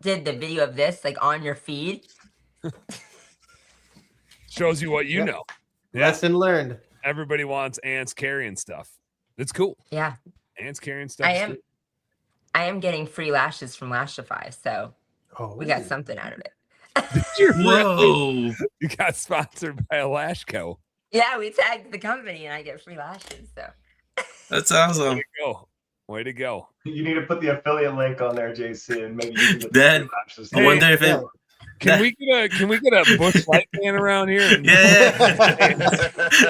did the video of this like on your feed. Shows you what you know. Yeah. Lesson learned. Everybody wants ants carrying stuff. It's cool. Yeah. Ants carrying stuff. I am getting free lashes from Lashify, so we got something out of it. Whoa. You got sponsored by a Lash Co. Yeah, we tagged the company and I get free lashes. So that's awesome. Way to go. You need to put the affiliate link on there, JC, and maybe you can then I wonder if it. Can we get a Bush Light can around here? Yeah.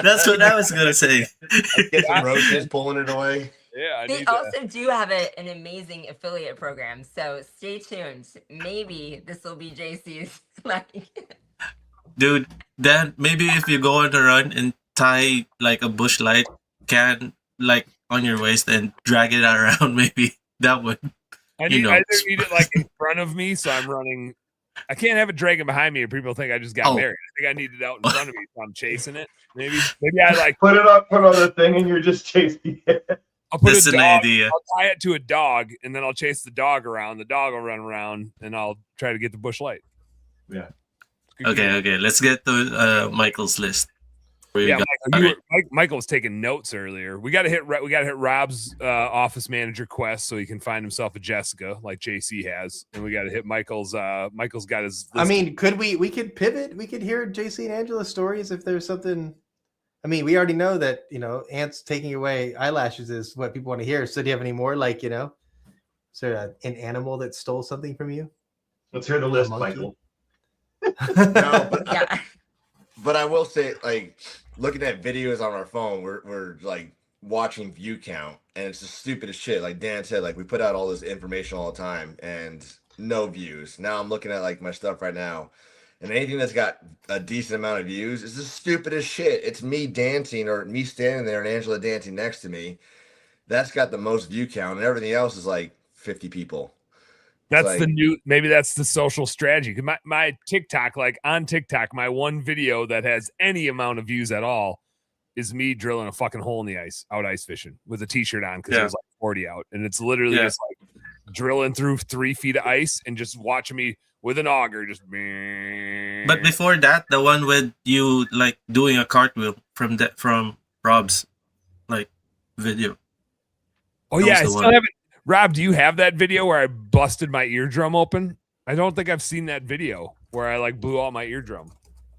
That's what I was gonna say. Get some roaches pulling it away. Yeah, they also do have an amazing affiliate program, so stay tuned. Maybe this will be JC's Dude, then maybe if you go on a run and tie like a Bush Light can like on your waist and drag it around, maybe that would. I either need it like in front of me, so I'm running. I can't have it dragging behind me, or people think I just got married. I think I need it out in front of me, so I'm chasing it. Maybe I like put on the thing, and you're just chasing it. I'll put a dog. I'll tie it to a dog, and then I'll chase the dog around. The dog will run around, and I'll try to get the Bush Light. Yeah. Okay. Let's get to Michael's list. Yeah, Michael was taking notes earlier. We got to hit Rob's office manager quest so he can find himself a Jessica like JC has, and we got to hit Michael's. Michael's got his. I mean, we could pivot. We could hear JC and Angela's stories if there's something. I mean, we already know that ants taking away eyelashes is what people want to hear. So do you have any more? Like is there an animal that stole something from you? Let's hear the list, Michael. No, but I will say, like, looking at videos on our phone, we're like watching view count, and it's the stupidest shit. Like Dan said, like we put out all this information all the time, and no views. Now I'm looking at like my stuff right now, and anything that's got a decent amount of views is the stupidest shit. It's me dancing or me standing there and Angela dancing next to me. That's got the most view count, and everything else is like 50 people. That's maybe that's the social strategy. My TikTok, like on TikTok, my one video that has any amount of views at all is me drilling a fucking hole in the ice, out ice fishing with a t-shirt on because there's like 40 out. And it's literally just like drilling through 3 feet of ice and just watching me with an auger just. But before that, the one with you like doing a cartwheel from Rob's like video. Oh yeah, I still haven't. Rob, do you have that video where I busted my eardrum open? I don't think I've seen that video where I like blew out my eardrum.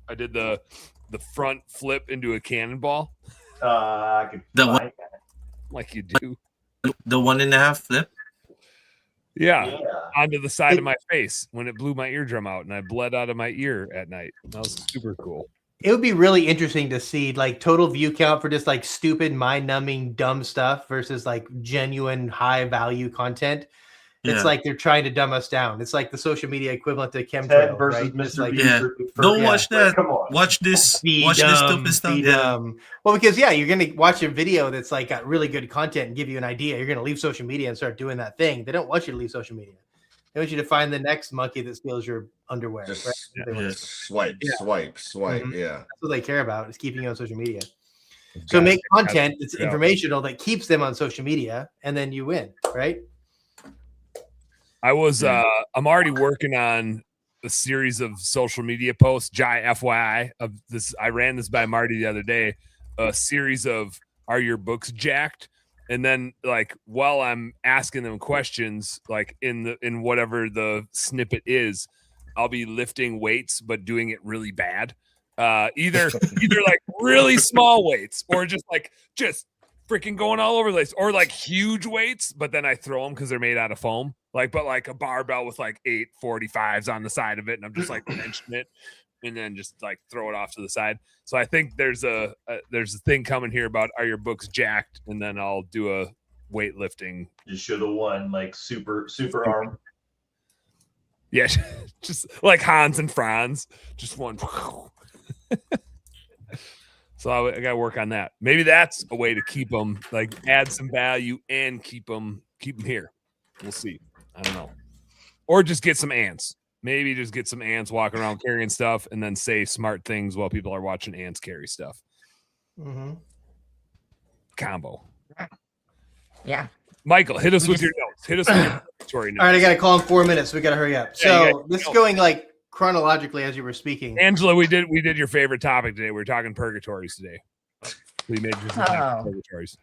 I did the front flip into a cannonball. I could the one like you do. the 1.5 flip. Yeah, onto the side of my face when it blew my eardrum out and I bled out of my ear at night. That was super cool. It would be really interesting to see like total view count for just like stupid, mind-numbing, dumb stuff versus like genuine high-value content. It's like they're trying to dumb us down. It's like the social media equivalent to chemtrails, versus right? Mr. Like, Beast. Don't watch that. Come on. Watch this. Be Watch this dumb, stupid stuff. be dumb. Well, because you're gonna watch a video that's like got really good content and give you an idea. You're gonna leave social media and start doing that thing. They don't want you to leave social media. They want you to find the next monkey that steals your underwear. Just right? swipe. Mhm. Yeah. That's what they care about, is keeping you on social media. So make content that's informational that keeps them on social media, and then you win, right? I was I'm already working on a series of social media posts. Jai, FYI, of this, I ran this by Marty the other day. A series of "Are your books jacked?" And then, like, while I'm asking them questions, like in whatever the snippet is, I'll be lifting weights but doing it really bad. Either like really small weights or just freaking going all over the place, or like huge weights, but then I throw them because they're made out of foam. But like a barbell with like 8 45s on the side of it, and I'm just like benching it and then just like throw it off to the side. So I think there's a thing coming here about "Are your books jacked?" and then I'll do a weightlifting. You should have won like super arm. Yeah, just like Hans and Franz, just one. So I got to work on that. Maybe that's a way to keep them, like add some value and keep them here. We'll see. I don't know. Or just get some ants. Maybe just get some ants walking around carrying stuff and then say smart things while people are watching ants carry stuff. Mm-hmm. Combo. Yeah. Michael, hit us with your notes. Hit us with your story notes. All right, I got to call in 4 minutes. So we got to hurry up. So this is going like chronologically as you were speaking. Angela, we did your favorite topic today. We were talking purgatories today. We made purgatories.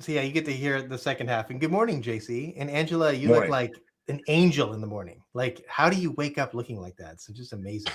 So yeah, you get to hear the second half. And good morning, JC. And Angela, you look like an angel in the morning. Like, how do you wake up looking like that? It's just amazing.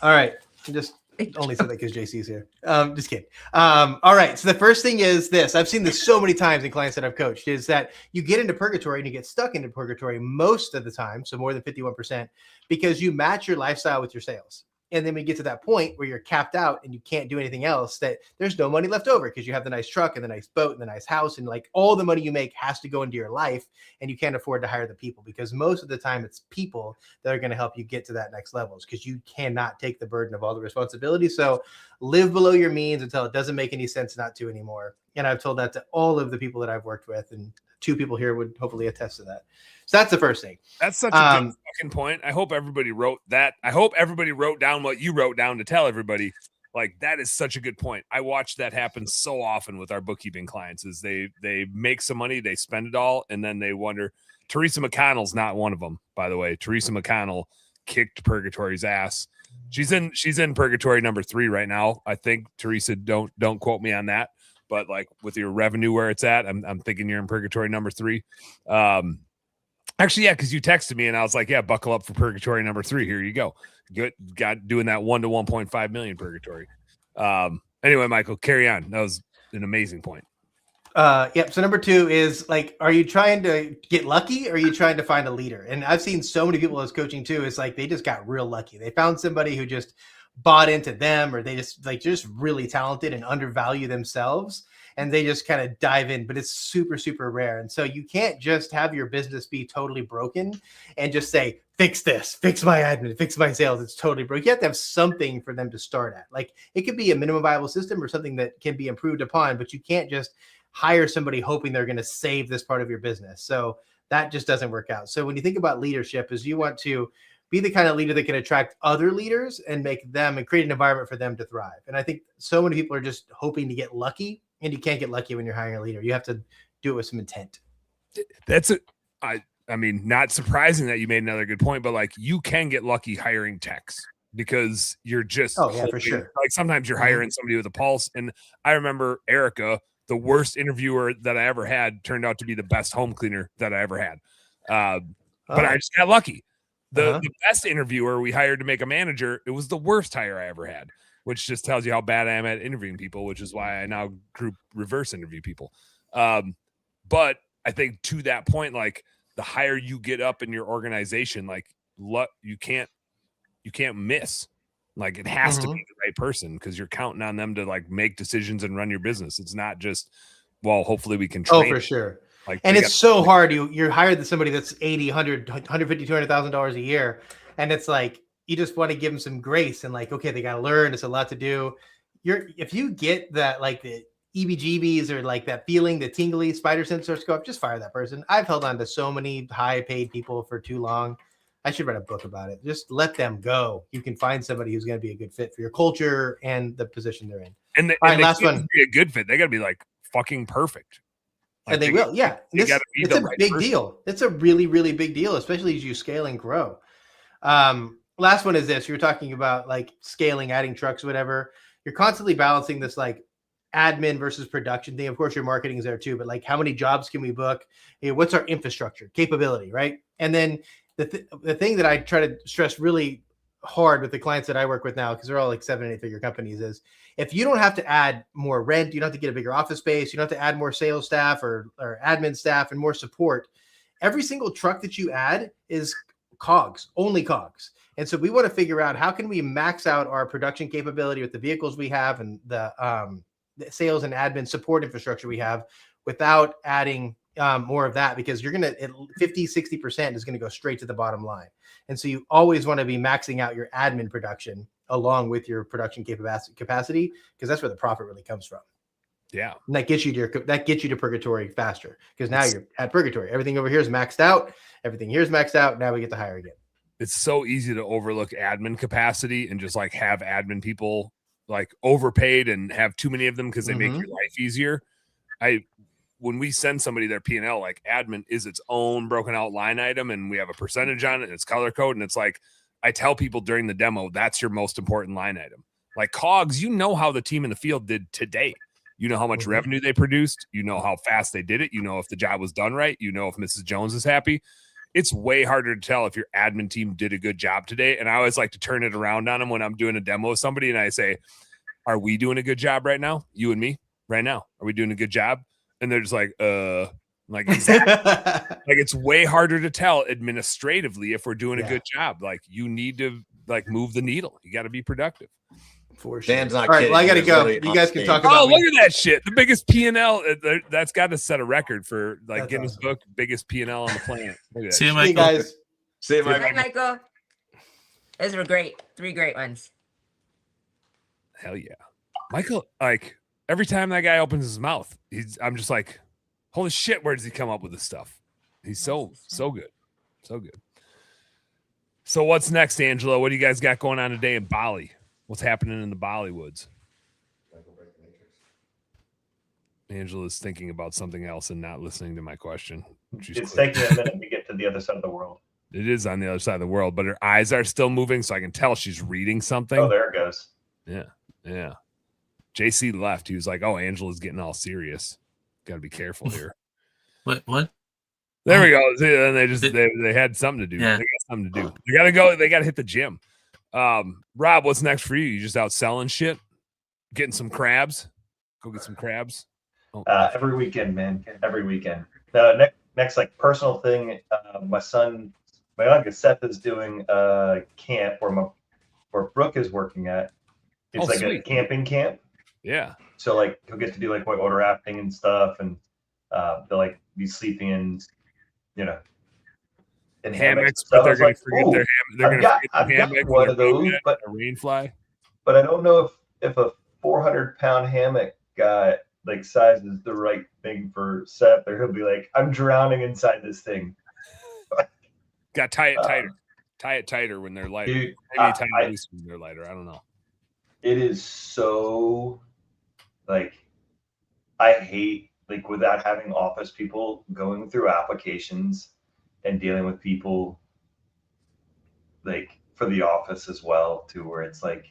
All right. Just only said that because JC's here. Just kidding. All right. So the first thing is this. I've seen this so many times in clients that I've coached, is that you get into purgatory and you get stuck into purgatory most of the time. So more than 51%, because you match your lifestyle with your sales. And then we get to that point where you're capped out and you can't do anything else, that there's no money left over because you have the nice truck and the nice boat and the nice house, and like all the money you make has to go into your life, and you can't afford to hire the people, because most of the time it's people that are going to help you get to that next levels, because you cannot take the burden of all the responsibility. So live below your means until it doesn't make any sense not to anymore. And I've told that to all of the people that I've worked with, and 2 people here would hopefully attest to that. So that's the first thing. That's such a good fucking point. I hope everybody wrote that. I hope everybody wrote down what you wrote down to tell everybody. Like, that is such a good point. I watch that happen so often with our bookkeeping clients, is they make some money, they spend it all, and then they wonder. Teresa McConnell's not one of them, by the way. Teresa McConnell kicked purgatory's ass. She's in purgatory number 3 right now. I think, Teresa, don't quote me on that, but like with your revenue where it's at, I'm thinking you're in purgatory number 3. Actually, yeah, because you texted me and I was like, yeah, buckle up for purgatory number 3. Here you go. Good. Got doing that 1 to 1.5 million purgatory. Anyway, Michael, carry on. That was an amazing point. Yep. So number 2 is like, are you trying to get lucky, or are you trying to find a leader? And I've seen so many people as coaching too. It's like they just got real lucky. They found somebody who just bought into them, or they just really talented and undervalue themselves, and they just kind of dive in. But it's super, super rare. And so you can't just have your business be totally broken and just say, fix this, fix my admin, fix my sales. It's totally broke. You have to have something for them to start at. Like, it could be a minimum viable system or something that can be improved upon, but you can't just hire somebody hoping they're going to save this part of your business. So that just doesn't work out. So when you think about leadership, is you want to be the kind of leader that can attract other leaders and make them and create an environment for them to thrive. And I think so many people are just hoping to get lucky, and you can't get lucky when you're hiring a leader. You have to do it with some intent. I mean, not surprising that you made another good point, but like, you can get lucky hiring techs, because you're just for sure. Like, sometimes you're hiring somebody with a pulse. And I remember Erica, the worst interviewer that I ever had, turned out to be the best home cleaner that I ever had. But I just got lucky. The best interviewer we hired to make a manager, it was the worst hire I ever had, which just tells you how bad I am at interviewing people, which is why I now group reverse interview people. But I think to that point, like the higher you get up in your organization, like you can't miss. Like it has to be the right person because you're counting on them to like make decisions and run your business. It's not just, well, hopefully we can train. Oh, for sure. Like, and it's so hard. You're hired somebody that's 80, 100, 150, $200,000 a year. And it's like, you just want to give them some grace and like, okay, they got to learn. It's a lot to do. If you get that, like the EBGBs or like that feeling, the tingly spider sense starts to go up, just fire that person. I've held on to so many high paid people for too long. I should write a book about it. Just let them go. You can find somebody who's going to be a good fit for your culture and the position they're in. And All right, last one. Be a good fit. They got to be like fucking perfect. Like and they will. Yeah. It's a big deal. It's a really, really big deal, especially as you scale and grow. Last one is this. You were talking about like scaling, adding trucks, whatever. You're constantly balancing this like admin versus production thing. Of course, your marketing is there too, but like how many jobs can we book? What's our infrastructure, capability, right? And then the thing that I try to stress really hard with the clients that I work with now, because they're all like 7 and 8 figure companies, is if you don't have to add more rent, you don't have to get a bigger office space, you don't have to add more sales staff or admin staff and more support. Every single truck that you add is cogs, only cogs. And so we want to figure out how can we max out our production capability with the vehicles we have and the sales and admin support infrastructure we have without adding more of that, because you're going to 50-60% is going to go straight to the bottom line. And so you always want to be maxing out your admin production along with your production capacity, because that's where the profit really comes from. Yeah. And that gets you to purgatory faster, because now you're at purgatory. Everything over here is maxed out. Everything here is maxed out. Now we get to hire again. It's so easy to overlook admin capacity and just like have admin people like overpaid and have too many of them because they make your life easier. When we send somebody their P&L, like admin is its own broken out line item and we have a percentage on it and it's color code. And it's like, I tell people during the demo, that's your most important line item. Like cogs, you know how the team in the field did today. You know how much revenue they produced. You know how fast they did it. You know if the job was done right. You know if Mrs. Jones is happy. It's way harder to tell if your admin team did a good job today. And I always like to turn it around on them when I'm doing a demo with somebody and I say, are we doing a good job right now? You and me right now. Are we doing a good job? And they're just like exactly. Like it's way harder to tell administratively if we're doing a good job. Like you need to like move the needle. You got to be productive. For sure. Dan's not all right, kidding. well, I got to go. You guys can talk about look at that shit. The biggest P&L. That's got to set a record for like Guinness Book, biggest P&L on the planet. See you, Michael. Hey, guys. See you, Hi, Michael. Those were great. 3 great ones. Hell yeah. Michael, like every time that guy opens his mouth, I'm just like, holy shit, where does he come up with this stuff? He's so good. So good. So what's next, Angela? What do you guys got going on today in Bali? What's happening in the Bollywoods? Angela's thinking about something else and not listening to my question. It's taking a minute to get to the other side of the world. It is on the other side of the world, but her eyes are still moving, so I can tell she's reading something. Oh, there it goes. Yeah. JC left. He was like, "Oh, Angela's getting all serious. Got to be careful here." What? There we go. And they had something to do. Yeah. They got something to do. They got to go. They got to hit the gym. Rob, what's next for you? You just out selling shit, getting some crabs. Go get some crabs. Every weekend, man. Every weekend. Next like personal thing. My uncle Seth is doing a camp where Brooke is working at. It's like sweet. a camping camp. Yeah. So like he'll get to do like whitewater rafting and stuff, and they'll like be sleeping in, in hammocks. But they're going to forget I've got one of those, but a rainfly. But I don't know if a 400-pound hammock guy like size is the right thing for Seth, or he'll be like, I'm drowning inside this thing. Got to tie it tighter. Tie it tighter when they're lighter. Dude, maybe tie it loose when they're lighter. I don't know. It is so like I hate like without having office people going through applications and dealing with people like for the office as well too, where it's like,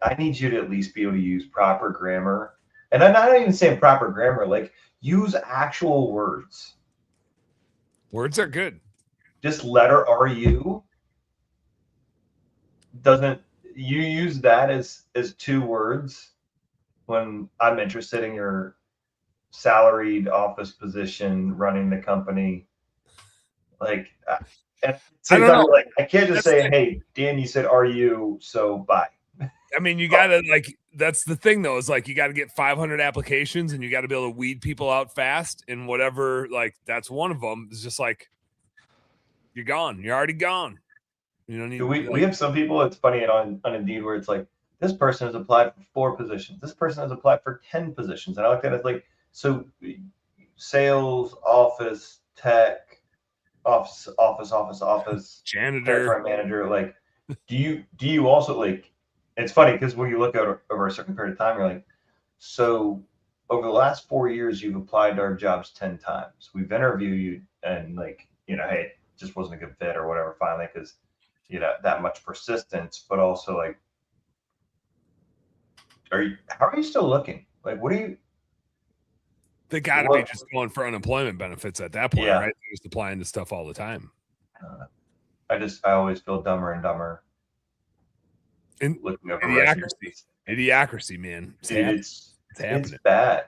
I need you to at least be able to use proper grammar. And I'm not even saying proper grammar, like use actual words. Words are good. Just letter RU doesn't, you use that as 2 words when I'm interested in your salaried office position running the company. Like, and I don't know. Like, I can't just say, hey, Dan, you said, are you? So bye. I mean, you got to like, that's the thing though, is like, you got to get 500 applications and you got to be able to weed people out fast and whatever. Like, that's one of them. It's just like, you're gone. You're already gone. You don't need. We have some people. It's funny on Indeed where it's like, this person has applied for 4 positions. This person has applied for 10 positions. And I look at it like, so sales, office, tech, office, janitor, restaurant manager. Like, do you also like? It's funny because when you look over a certain period of time, you're like, so over the last 4 years, you've applied to our jobs 10 times. We've interviewed you, and like, hey, it just wasn't a good fit or whatever. Finally, because that much persistence, but also like, how are you still looking? Like, what are you? They got to be just going for unemployment benefits at that point, right? They're just applying to stuff all the time. I always feel dumber and dumber. Idiocracy, man. It's happening. It's bad.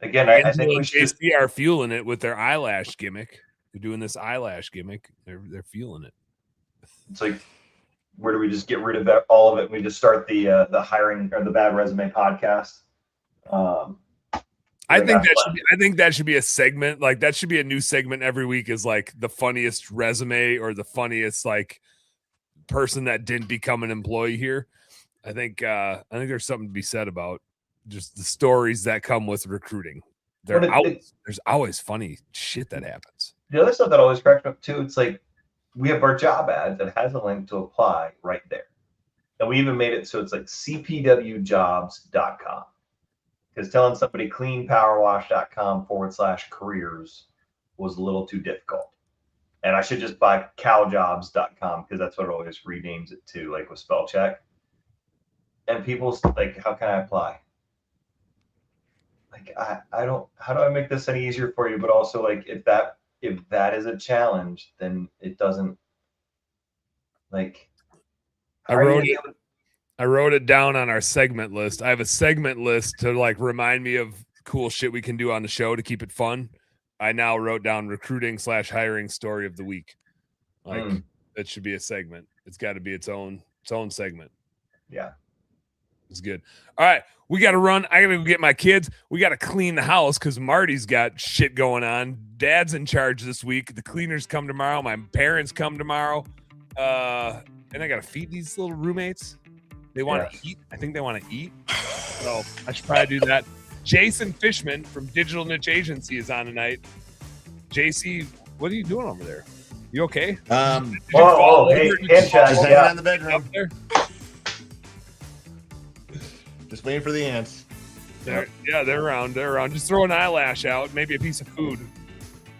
Again, I think we should JC are fueling it with their eyelash gimmick. They're doing this eyelash gimmick. They're fueling it. It's like, where do we just get rid of all of it? We just start the hiring or the bad resume podcast. I think that should be a segment. Like, that should be a new segment every week, is like the funniest resume or the funniest like person that didn't become an employee here. I think there's something to be said about just the stories that come with recruiting. There's always funny shit that happens. The other stuff that always cracks me up too, it's like, we have our job ad that has a link to apply right there. And we even made it so it's like cpwjobs.com. Because telling somebody cleanpowerwash.com/careers was a little too difficult. And I should just buy cowjobs.com because that's what it always renames it to, like with spell check. And people like, how can I apply? Like, I don't, how do I make this any easier for you? But also, like, if that is a challenge, then it doesn't, like, I wrote it down on our segment list. I have a segment list to like remind me of cool shit we can do on the show to keep it fun. I now wrote down recruiting/hiring story of the week. Like, that should be a segment. It's got to be its own segment. Yeah. It's good. All right. We got to run. I got to go get my kids. We got to clean the house because Marty's got shit going on. Dad's in charge this week. The cleaners come tomorrow. My parents come tomorrow. And I got to feed these little roommates. They want to eat. I think they want to eat. So I should probably do that. Jason Fishman from Digital Niche Agency is on tonight. JC, what are you doing over there? You okay? Hey, on the bedroom. Just waiting for the ants. They're around. They're around. Just throw an eyelash out, maybe a piece of food,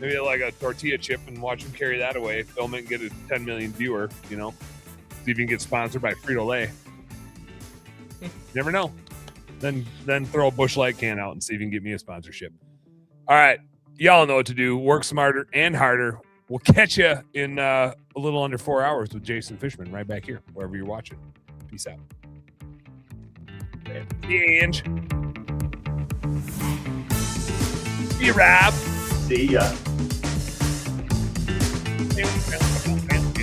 maybe like a tortilla chip, and watch them carry that away. Film it and get a 10 million viewer. See if you can get sponsored by Frito-Lay. Never know. Then throw a Busch Light can out and see if you can get me a sponsorship. All right, y'all know what to do. Work smarter and harder. We'll catch you in a little under 4 hours with Jason Fishman right back here, wherever you're watching. Peace out. Ange. See you, Rob. See ya.